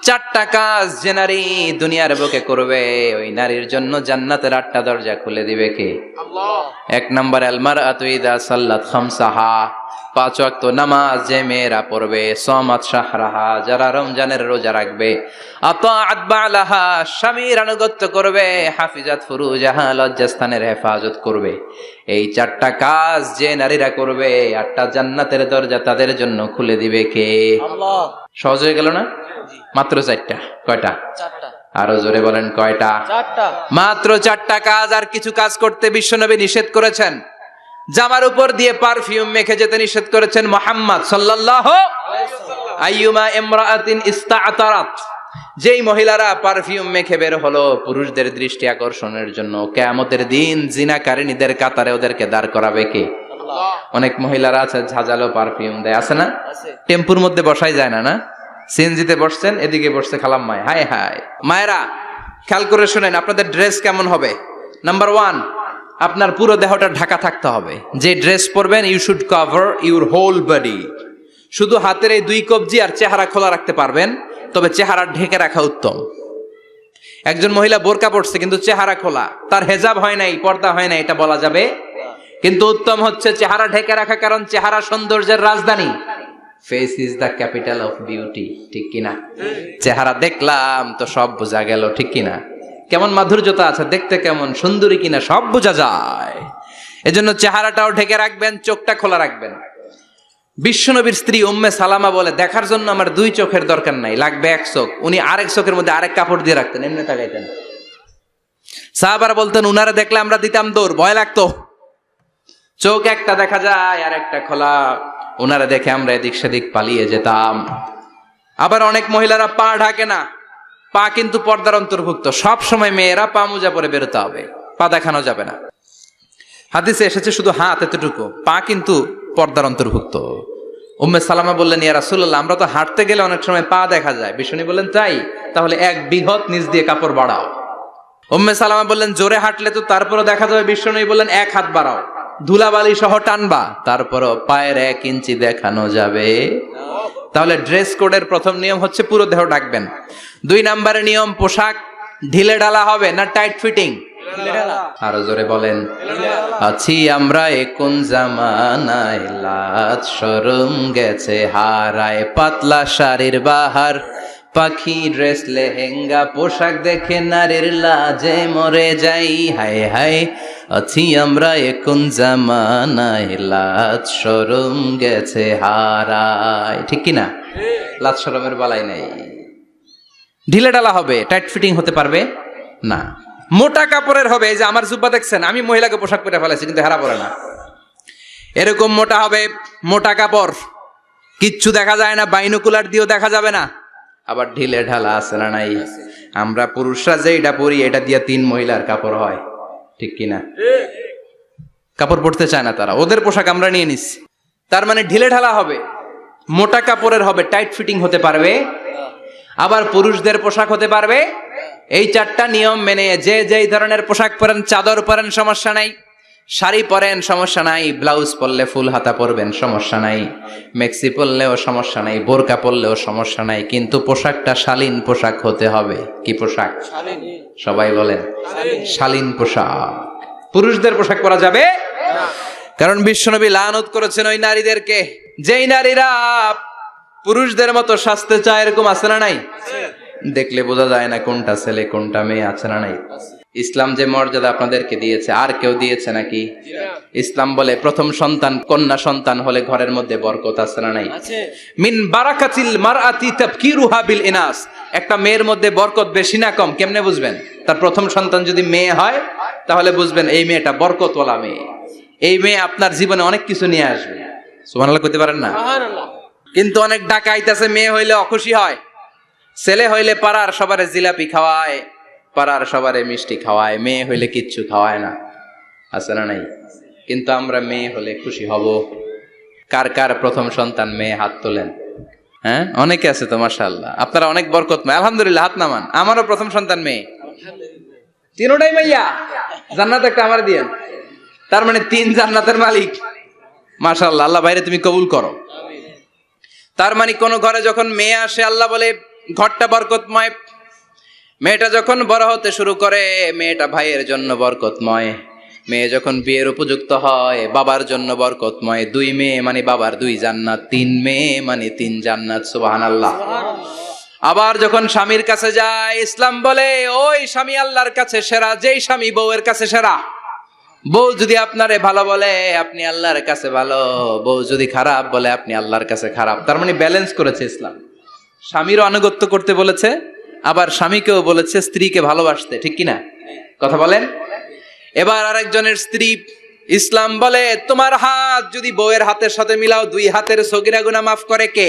4টা কাজ যে নারী দুনিয়ার বুকে করবে ওই নারীর জন্য জান্নাতের 8টা দরজা খুলে দিবে কে? আল্লাহ। 1 নম্বর আল মারআতু ইযা সাল্লাত খামসাহা, 5 ওয়াক্ত নামাজ যে মেয়েরা পড়বে, সামাত শাহরাহা, যারা রমজানের রোজা রাখবে, আতাআত বালাহা, স্বামীর আনুগত্য করবে, হাফিজাত ফুরুজাহা, লজ্জাস্থানের হেফাজত করবে। এই 4টা কাজ যে নারীরা করবে 8টা জান্নাতের দরজা তাদের জন্য খুলে দিবে কে? আল্লাহ। সহজ হয়ে গেল না? মাত্র 4টা। কয়টা? 4টা। আরো জোরে বলেন কয়টা? 4টা। মাত্র 4টা কাজ। আর কিছু কাজ করতে বিশ্বনবী নিষেধ করেছেন। জামার উপর দিয়ে পারফিউম মেখে যেতে নিষেধ করেছেন মুহাম্মদ সাল্লাল্লাহু আলাইহি ওয়াসাল্লাম। আইয়ুমা ইমরাআতিন ইস্তাআতারাত, যেই মহিলারা পারফিউম মেখে বের হলো পুরুষদের দৃষ্টি আকর্ষণের জন্য, কিয়ামতের দিন জিনাকারিনীদের কাতারে ওদেরকে দাঁড় করাবে কে? আল্লাহ। অনেক মহিলারা আছে ঝাঁঝালো পারফিউম দেয়, আছে না? টেম্পুর মধ্যে বসাই যায় না, না? সিএনজিতে বসছেন, এদিকে বসছে খালাম্মায়, হায় হায়। মায়েরা খেয়াল করে শুনেন, আপনাদের ড্রেস কেমন হবে? নাম্বার 1, আপনার পুরো দেহটা ঢাকা থাকতে হবে। যে ড্রেস পরবেন you should cover your whole body. শুধু হাতের এই 2 কবজি আর চেহারা খোলা রাখতে পারবেন, তবে চেহারা ঢেকে রাখা উত্তম। একজন মহিলা বোরকা পরছে কিন্তু চেহারা খোলা, তার হেজাব হয় নাই, পর্দা হয় নাই, এটা বলা যাবে? কিন্তু উত্তম হচ্ছে চেহারা ঢেকে রাখা, কারণ চেহারা সৌন্দর্যের রাজধানী। Face is the capital of beauty, ঠিক কিনা? চেহারা দেখলাম তো সব বোঝা গেল, ঠিক কিনা? কেমন মাধুর্যতা আছে, দেখতে কেমন সুন্দরী কিনা সব বোঝা যায়। এজন্য চেহারাটাও ঢেকে রাখবেন, চোখটা খোলা রাখবেন। বিশ্বনবীর স্ত্রী উম্মে সালামা বলে, দেখার জন্য আমার 2 চোখের দরকার নাই, লাগবে 1 চোখ। উনি আরেক চোখের মধ্যে আরেক কাপড় দিয়ে রাখতেন, এমনি তাকাইতেন। সাহাবারা বলতেন উনারা দেখলে আমরা দিতাম দৌড়, ভয় লাগতো। চোখ একটা দেখা যায় আর একটা খোলা, ওনারা দেখে আমরা এদিক সেদিক পালিয়ে যেতাম। আবার অনেক মহিলারা পা ঢাকে না, পা কিন্তু পর্দার অন্তর্ভুক্ত। সব সময় মেয়েরা পা মোজা পরে বেরোতে হবে, পা দেখানো যাবে না। হাদিসে এসেছে শুধু হাত এতটুকু, পা কিন্তু পর্দার অন্তর্ভুক্ত। উম্মে সালামা বললেন, ইয়া রাসূলুল্লাহ, আমরা তো হাঁটতে গেলে অনেক সময় পা দেখা যায়। বিষ্ণু বললেন, তাই? তাহলে 1 বিঘত নিচ দিয়ে কাপড় বাড়াও। উম্মে সালামা বললেন, জোরে হাঁটলে তো তারপরও দেখা যাবে। বিষ্ণু বললেন, 1 হাত বাড়াও, ধুলাবালি সহ টানবা, তারপরও পায়ের 1 ইঞ্চি দেখানো যাবে। তাহলে ড্রেস কোডের প্রথম নিয়ম হচ্ছে পুরো দেহ ঢাকবেন। 2 নম্বরের নিয়ম, পোশাক ঢিলে ঢালা হবে না টাইট ফিটিং? আরো জোরে বলেন। আছি আমরা কোন জামানায়, লাজ শরম গেছে হারায়, পাতলা শাড়ির বাহার, পাখি ড্রেস লেহেঙ্গা, পোশাক দেখে নারীর লাজে মরে যাই, হায় হায়। আছি আমরা কোন জামানায়, লাজ শরম গেছে হারায়, ঠিক কিনা? লাজ শরমের বালাই নাই। ঢিলে ঢালা হবে, টাইট ফিটিং হতে পারবে না। মোটা কাপড়ের হবে, এই যে আমার জুব্বা দেখছেন, আমি মহিলাকে পোশাক পরে ফেলেছি কিন্তু হেরা পরে না, এরকম মোটা হবে। মোটা কাপড়, কিচ্ছু দেখা যায় না, বাইনোকুলার দিয়েও দেখা যাবে না। আবার ঢিলে ঢালা আছে না নাই? আমরা পুরুষরা যে এটা পরি, এটা দিয়ে 3 মহিলার কাপড় হয়, ঠিক কিনা? কাপড় পরতে চায় না তারা, ওদের পোশাক আমরা নিয়ে নিচ্ছি। তার মানে ঢিলে ঢালা হবে, মোটা কাপড়ের হবে, টাইট ফিটিং হতে পারবে। আবার পুরুষদের পোশাক হতে পারবে। এই 4টা নিয়ম মেনে যে যেই ধরনের পোশাক পরেন, চাদর পরেন সমস্যা নাই, শাড়ি পরেন সমস্যা নাই, ব্লাউজ পরলে ফুল হাতা পরবেন সমস্যা নাই, মেক্সি পরলেও সমস্যা নাই, বোরকা পরলেও সমস্যা নাই, কিন্তু পোশাকটা শালীন পোশাক হতে হবে। কি পোশাক? সবাই বলেন, শালীন পোশাক। পুরুষদের পোশাক পরা যাবে না, কারণ বিশ্বনবী লানত করেছেন ওই নারীদেরকে যেই নারীরা পুরুষদের মতো সাজতে চায়। এরকম আছে না নাই? দেখলে বোঝা যায় না কোনটা ছেলে কোনটা মেয়ে, আছে না নাই? ইসলাম যে মর্যাদা আপনাদেরকে দিয়েছে আর কেউ দিয়েছে নাকি? ইসলাম বলে প্রথম সন্তান কন্যা সন্তান হলে ঘরের মধ্যে বরকত, আছে না নাই? মিন বারাকাতিল মারআতি তাবকিরুহা বিল ইনাস। একটা মেয়ের মধ্যে বরকত বেশি না কম কেমনে বুঝবেন? তার প্রথম সন্তান যদি মেয়ে হয় তাহলে বুঝবেন এই মেয়েটা বরকতওয়ালা মেয়ে, এই মেয়ে আপনার জীবনে অনেক কিছু নিয়ে আসবে। সুবহানাল্লাহ কইতে পারেন না? কিন্তু অনেক ডাকাইতেছে, মেয়ে হইলে অখুশি হয়, ছেলে হইলে পাড়ার সবারে জিলাপি খাওয়ায়, পাড়ার সবারে মিষ্টি খাওয়ায়, মেয়ে হইলে কিচ্ছু খাওয়ায় না, আছে না নাই? কিন্তু আমরা মেয়ে হলে খুশি হব। কার কার প্রথম সন্তান মেয়ে? হাত তোলেন। হ্যাঁ, অনেকে আছে তো মাশাআল্লাহ, আপনারা অনেক বরকতময়। আলহামদুলিল্লাহ, হাত নামান। আমারও প্রথম সন্তান মেয়ে, তিনোটাই মাইয়া। জান্নাত একটা আমার দিয়েন, তার মানে 3 জান্নাতের মালিক। মাশাআল্লাহ, আল্লাহ বাইরে তুমি কবুল করো। তার মানে কোন ঘরে যখন মেয়ে আসে, আল্লাহ বলে ঘরটা বরকতময়। মেয়েটা যখন বড় হতে শুরু করে, মেয়েটা ভাইয়ের জন্য বরকতময়। মেয়ে যখন বিয়ের উপযুক্ত হয়, বাবার জন্য বরকতময়। 2 মেয়ে মানে বাবার 2 জান্নাত, 3 মেয়ে মানে 3 জান্নাত। সুবহানাল্লাহ। আবার যখন স্বামীর কাছে যায়, ইসলাম বলে ওই স্বামী আল্লাহর কাছে সেরা, যেই স্বামী বউয়ের কাছে সেরা। বউ যদি আপনারে ভালো বলে, আপনি আল্লাহর কাছে ভালো। বউ যদি খারাপ বলে, আপনি আল্লাহর কাছে খারাপ। তার মানে ব্যালেন্স করেছে ইসলাম। স্বামীরও আনুগত্য করতে বলেছে, আবার স্বামীকেও বলেছে স্ত্রীকে ভালোবাসতে। ঠিক কিনা কথা বলেন? এবার আরেকজনের স্ত্রী, ইসলাম বলে তোমার হাত যদি বউয়ের হাতের সাথে মিলাও, 2 হাতের সগীরা গুনাহ মাফ করে কে?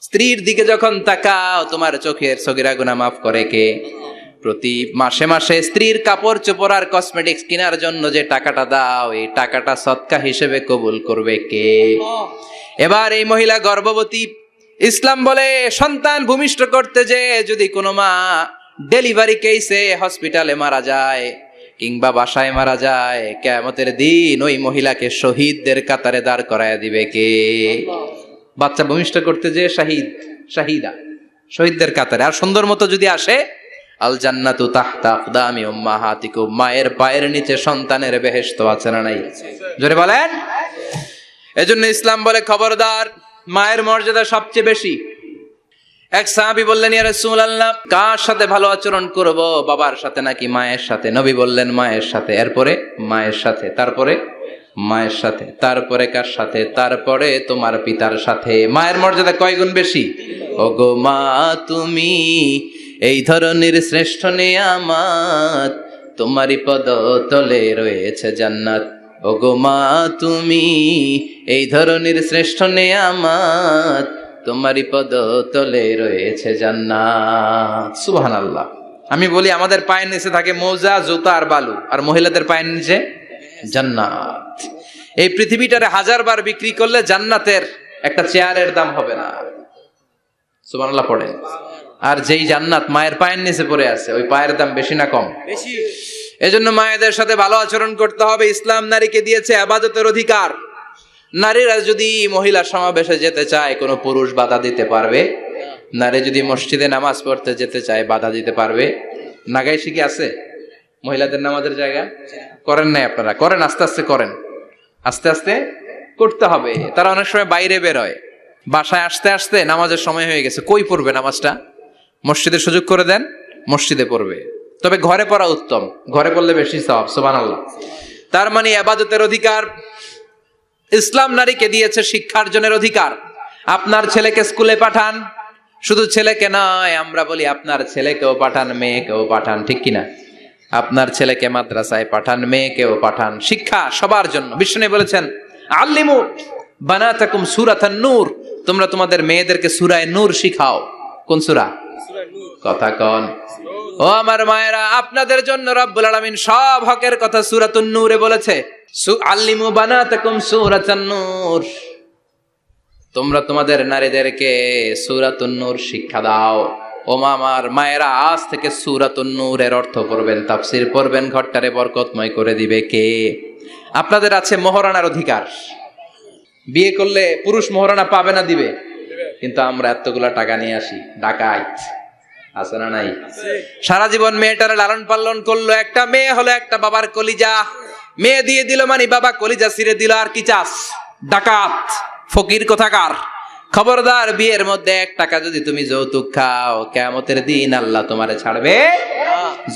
স্ত্রীর দিকে যখন তাকাও, তোমার চোখের সগীরা গুনাহ মাফ করে কে? প্রতি মাসে মাসে স্ত্রীর কাপড় চোপড় আর কসমেটিক্স কেনার জন্য যে টাকাটা দাও, এই টাকাটা সদকা হিসেবে কবুল করবে কে? এবার এই মহিলা গর্ভবতী, ইসলাম বলে সন্তান ভূমিষ্ঠ করতে যে যদি কোনো মা ডেলিভারি কেসে হসপিটালে মারা যায় কিংবা বাসায় মারা যায়, কিয়ামতের দিন ওই মহিলাকে শহীদদের কাতারে দাঁড় করায় দিবে কে? বাচ্চা ভূমিষ্ঠ করতে যে শাহিদা, শহীদদের কাতারে। আর সুন্দর মতো যদি আসে, আল জান্নাতু তাহতা আকদামি উম্মাহাতিকুম, মায়ের পায়ের নিচে সন্তানের বেহেশত আছে না নাই? জোরে বলেন। এজন্য ইসলাম বলে খবরদার, মায়ের মর্যাদা সবচেয়ে বেশি। এক সাহাবী বললেন, ইয়া রাসূলুল্লাহ, কার সাথে ভালো আচরণ করব? বাবার সাথে নাকি মায়ের সাথে? নবী বললেন মায়ের সাথে, এরপরে মায়ের সাথে, তারপরে মায়ের সাথে, তারপরে কার সাথে? তারপরে তোমার পিতার সাথে। মায়ের মর্যাদা কয় গুণ বেশি? ওগো মা তুমি এই ধরনের শ্রেষ্ঠ নিয়ামত, তোমারই পদতলে রয়েছে জান্নাত। ওগো মা তুমি এই ধরনের শ্রেষ্ঠ নিয়ামত, তোমারই পদতলে রয়েছে জান্নাত। সুবহানাল্লাহ। আমি বলি আমাদের পায়ের নিচে থাকে মোজা, জুতা আর বালু, আর মহিলাদের পায়ের নিচে জান্নাত। এই পৃথিবীটারে 1000 বার বিক্রি করলে জান্নাতের একটা চেয়ারের দাম হবে না। সুবহানাল্লাহ পড়েন। আর যেই জান্নাত মায়ের পায়ের নিচে পড়ে আছে, ওই পায়ের দাম বেশি না কম? বেশি। এজন্য মায়েদের সাথে ভালো আচরণ করতে হবে। ইসলাম নারীকে দিয়েছে ইবাদতের অধিকার। নারীরা যদি মহিলা সমাবেশে যেতে চায়, কোনো পুরুষ বাধা দিতে পারবে? নারী যদি মসজিদে নামাজ পড়তে যেতে চায়, বাধা দিতে পারবে? নাগাইশি কি আছে মহিলাদের নামাজের জায়গা? করেন নাই আপনারা? করেন, আস্তে আস্তে করেন, আস্তে আস্তে করতে হবে। তারা অনেক সময় বাইরে বেরোয়, বাসায় আসতে আসতে নামাজের সময় হয়ে গেছে, কই পড়বে নামাজটা? মসজিদে সুযোগ করে দেন, মসজিদে পড়বে। তবে ঘরে পড়া উত্তম, ঘরে পড়লে বেশি সওয়াব। সুবহানাল্লাহ। তার মানে ইবাদতের অধিকার ইসলাম নারীকে দিয়েছে, শিক্ষার্জনের অধিকার। আপনার ছেলেকে স্কুলে পাঠান, শুধু ছেলেকে নয়, আমরা বলি আপনার ছেলেকেও পাঠান, মেয়েকেও পাঠান। ঠিক কিনা? আপনার ছেলেকে মাদ্রাসায় পাঠান, মেয়েকেও পাঠান। শিক্ষা সবার জন্য। বিষ্ণু বলেছেন, আল্লিমু বানাতাকুম সূরাতান নূর, তোমরা তোমাদের মেয়েদেরকে সূরা নূর শিখাও। কোন সূরা? কথা কন। ও আমার মায়েরা, আপনাদের জন্য রব্বুল আলামিন সব হকের কথা সূরাতুন নূরে বলেছে। আল্লিমু বানাতাকুম সূরাতান নূর, তোমরা তোমাদের নারীদেরকে সূরাতুন নূর শিক্ষা দাও। ও আমার মায়েরা, আজ থেকে সূরাতুন নূরের অর্থ পড়বেন, তাফসীর পড়বেন, ঘরটারে বরকতময় করে দিবে কে? আপনাদের আছে মোহরানার অধিকার। বিয়ে করলে পুরুষ মোহরানা পাবে না, দিবে। কিন্তু আমরা এতগুলা টাকা নিয়ে আসি, ডাকাইত আছে না নাই? সারা জীবন মেয়েটারে লালন পালন করলো, একটা মেয়ে হলো একটা বাবার কলিজা। মেয়ে দিয়ে দিল মানে বাবা কলিজা ছিঁড়ে দিল, আর কি চাস? ডাকাত, ফকির কোথাকার। খবরদার, বিয়ের মধ্যে 1 টাকা যদি তুমি যৌতুক খাও, কিয়ামতের দিন আল্লাহ তোমারে ছাড়বে।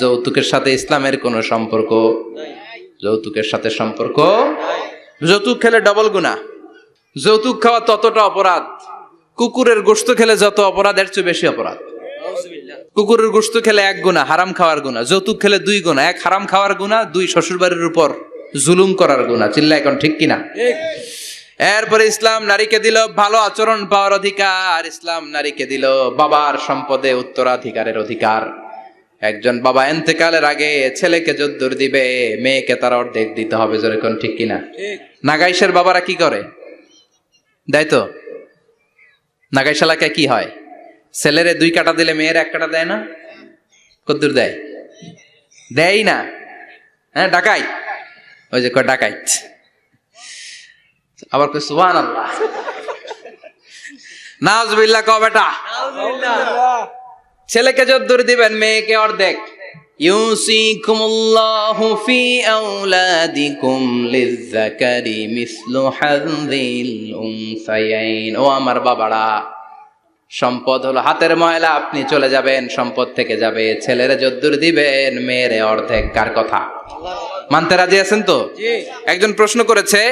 যৌতুকের সাথে ইসলামের কোনো সম্পর্ক? যৌতুকের সাথে সম্পর্ক? যৌতুক খেলে ডবল গুনাহ। যৌতুক খাওয়া ততটা অপরাধ, কুকুরের গোশত খেলে যত অপরাধ, এর চেয়ে বেশি অপরাধ। কুকুরের গোশত খেলে 1 গুনাহ, হারাম খাওয়ার গুনাহ। যৌতুক খেলে 2 গুনাহ, 1 হারাম খাওয়ার গুনাহ, 2 শ্বশুরবাড়ির উপর জুলুম করার গুনাহ। চিল্লা এখন ঠিক কিনা? এরপরে ইসলাম নারীকে দিল ভালো আচরণ পাওয়ার অধিকার। ইসলাম নারীকে দিল বাবার সম্পদে উত্তরাধিকারের অধিকার। একজন বাবা ইন্তেকালের আগে ছেলেকে যদ্দুর দিবে, মেয়েকে তার অর্ধেক দিতে হবে। যেরকম ঠিক কিনা? নাগাইশের বাবারা কি করে? দেয় তো? নাগাইশ এলাকায় কি হয়, ছেলেরে 2 কাটা দিলে মেয়ের 1 কাটা দেয় না? কদ্দুর দেয়? দেয় না। হ্যাঁ, ডাকাইত, ওই যে কয় ডাকাইত, আবার কয় সুবহানাল্লাহ, নাউজুবিল্লাহ কও বেটা। ছেলেকে যদ্দুর দিবেন, মেয়েকে অর্ধেক। ইউসিকুমুল্লাহু ফি আওলাদিকুম লিযযাকারি মিসলু হাযযিল উনসায়াইন। ও আমার বাবারা, সম্পদ হলো হাতের ময়লা, আপনি চলে যাবেন, সম্পদ থেকে যাবে। ছেলেরে যদ্দুর দিবেন, মেয়েরে অর্ধেক। কার কথা মানতে রাজি আছেন তো? একজন প্রশ্ন করেছে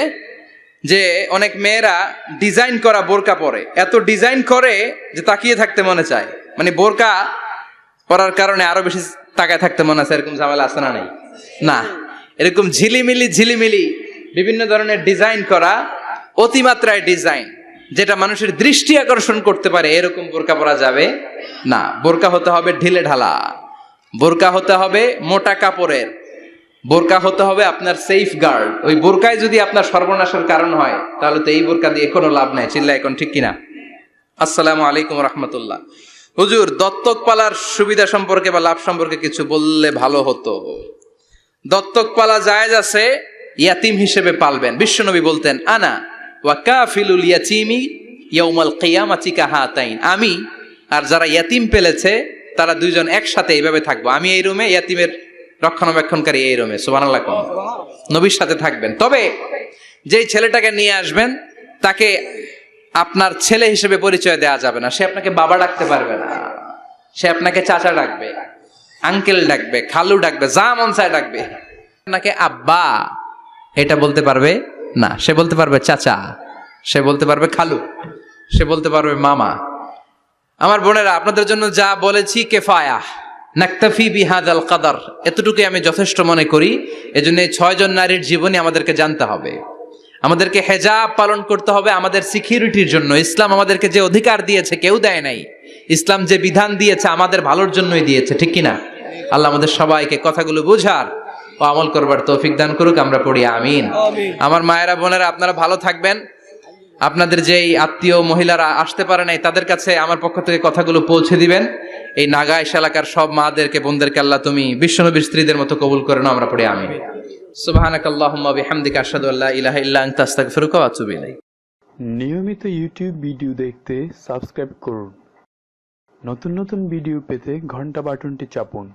যে অনেক মেয়েরা ডিজাইন করা বোরকা পরে, এত ডিজাইন করে যে তাকিয়ে থাকতে মনে চায়, মানে বোরকা পরার কারণে আরো বেশি তাকায় থাকতে মনে আছে, এরকম ঝামেলা আছে না? নাই না, এরকম ঝিলিমিলি বিভিন্ন ধরনের ডিজাইন করা, অতিমাত্রায় ডিজাইন, যেটা মানুষের দৃষ্টি আকর্ষণ করতে পারে, এরকম বোরকা পরা যাবে না। বোরকা হতে হবে ঢিলে ঢালা, বোরকা হতে হবে মোটা কাপড়ের, বোরকা হতে হবে আপনার সেফ গার্ড। ওই বোরকায় যদি আপনার সর্বনাশের কারণ হয়, তাহলে তো এই বোরকা দিয়ে কোনো লাভ নাই। চিল্লা এখন ঠিক কিনা? আসসালামু আলাইকুম রাহমাতুল্লাহ। হুজুর, দত্তক পালার সুবিধা সম্পর্কে বা লাভ সম্পর্কে কিছু বললে ভালো হতো। দত্তক পালা জায়েজ আছে, ইয়াতিম হিসেবে পালবেন। বিশ্বনবী বলতেন, আনা ওয়া কাফিলুল ইয়াতীমি ইয়াউমাল কিয়ামাতি কাহাতাইন। আমি আর যারা ইয়াতিম পেলেছে তারা দুইজন একসাথে এইভাবে থাকবো। আমি এই রুমে, ইয়াতিমের রক্ষণাবেক্ষণকারী এই রুমে। সুবহানাল্লাহ। নবীর সাথে থাকবেন। তবে যেই ছেলেটাকে নিয়ে আসবেন, তাকে আপনার ছেলে হিসেবে পরিচয় দেওয়া যাবে না। সে আপনাকে বাবা ডাকতে পারবে না, সে আপনাকে চাচা ডাকবে, আঙ্কেল ডাকবে, খালু ডাকবে, যা মন চায় ডাকবে। আপনাকে আব্বা এটা বলতে পারবে না। সে বলতে পারবে চাচা, সে বলতে পারবে খালু, সে বলতে পারবে মামা। আমার বোনেরা, আপনাদের জন্য যা বলেছি কেফায়া, নাকতাফি বিহাদাল কাদার, এতটুকুই আমি যথেষ্ট মনে করি। এজন্য এই 6 জন নারীর জীবনী আমাদেরকে জানতে হবে, আমাদেরকে হেজাব পালন করতে হবে আমাদের সিকিউরিটির জন্য। ইসলাম আমাদেরকে যে অধিকার দিয়েছে কেউ দেয় নাই। ইসলাম যে বিধান দিয়েছে আমাদের ভালোর জন্যই দিয়েছে, ঠিক কিনা? আল্লাহ আমাদের সবাইকে কথাগুলো বুঝার ও আমল করবার তৌফিক দান করুক। আমরা পড়ি আমিন। আমার মায়েরা বোনেরা, আপনারা ভালো থাকবেন। আপনাদের যেই আত্মীয় মহিলারা আসতে পারে নাই, তাদের কাছে আমার পক্ষ থেকে কথাগুলো পৌঁছে দিবেন। এই নাগাইশ এলাকার সব মাদেরকে, বোনদেরকে আল্লাহ তুমি বিশ্বনবীর স্ত্রীদের মতো কবুল করে নাও। আমরা পড়ি আমিন। সুবহানাকাল্লাহুম্মা বিহামদিকা আশহাদু আল্লা ইলাহা ইল্লা আনতা আস্তাগফিরুকা ওয়া আতুবু ইলাইক। নিয়মিত ইউটিউব ভিডিও দেখতে সাবস্ক্রাইব করুন। নতুন নতুন ভিডিও পেতে ঘন্টা বাটনটি চাপুন।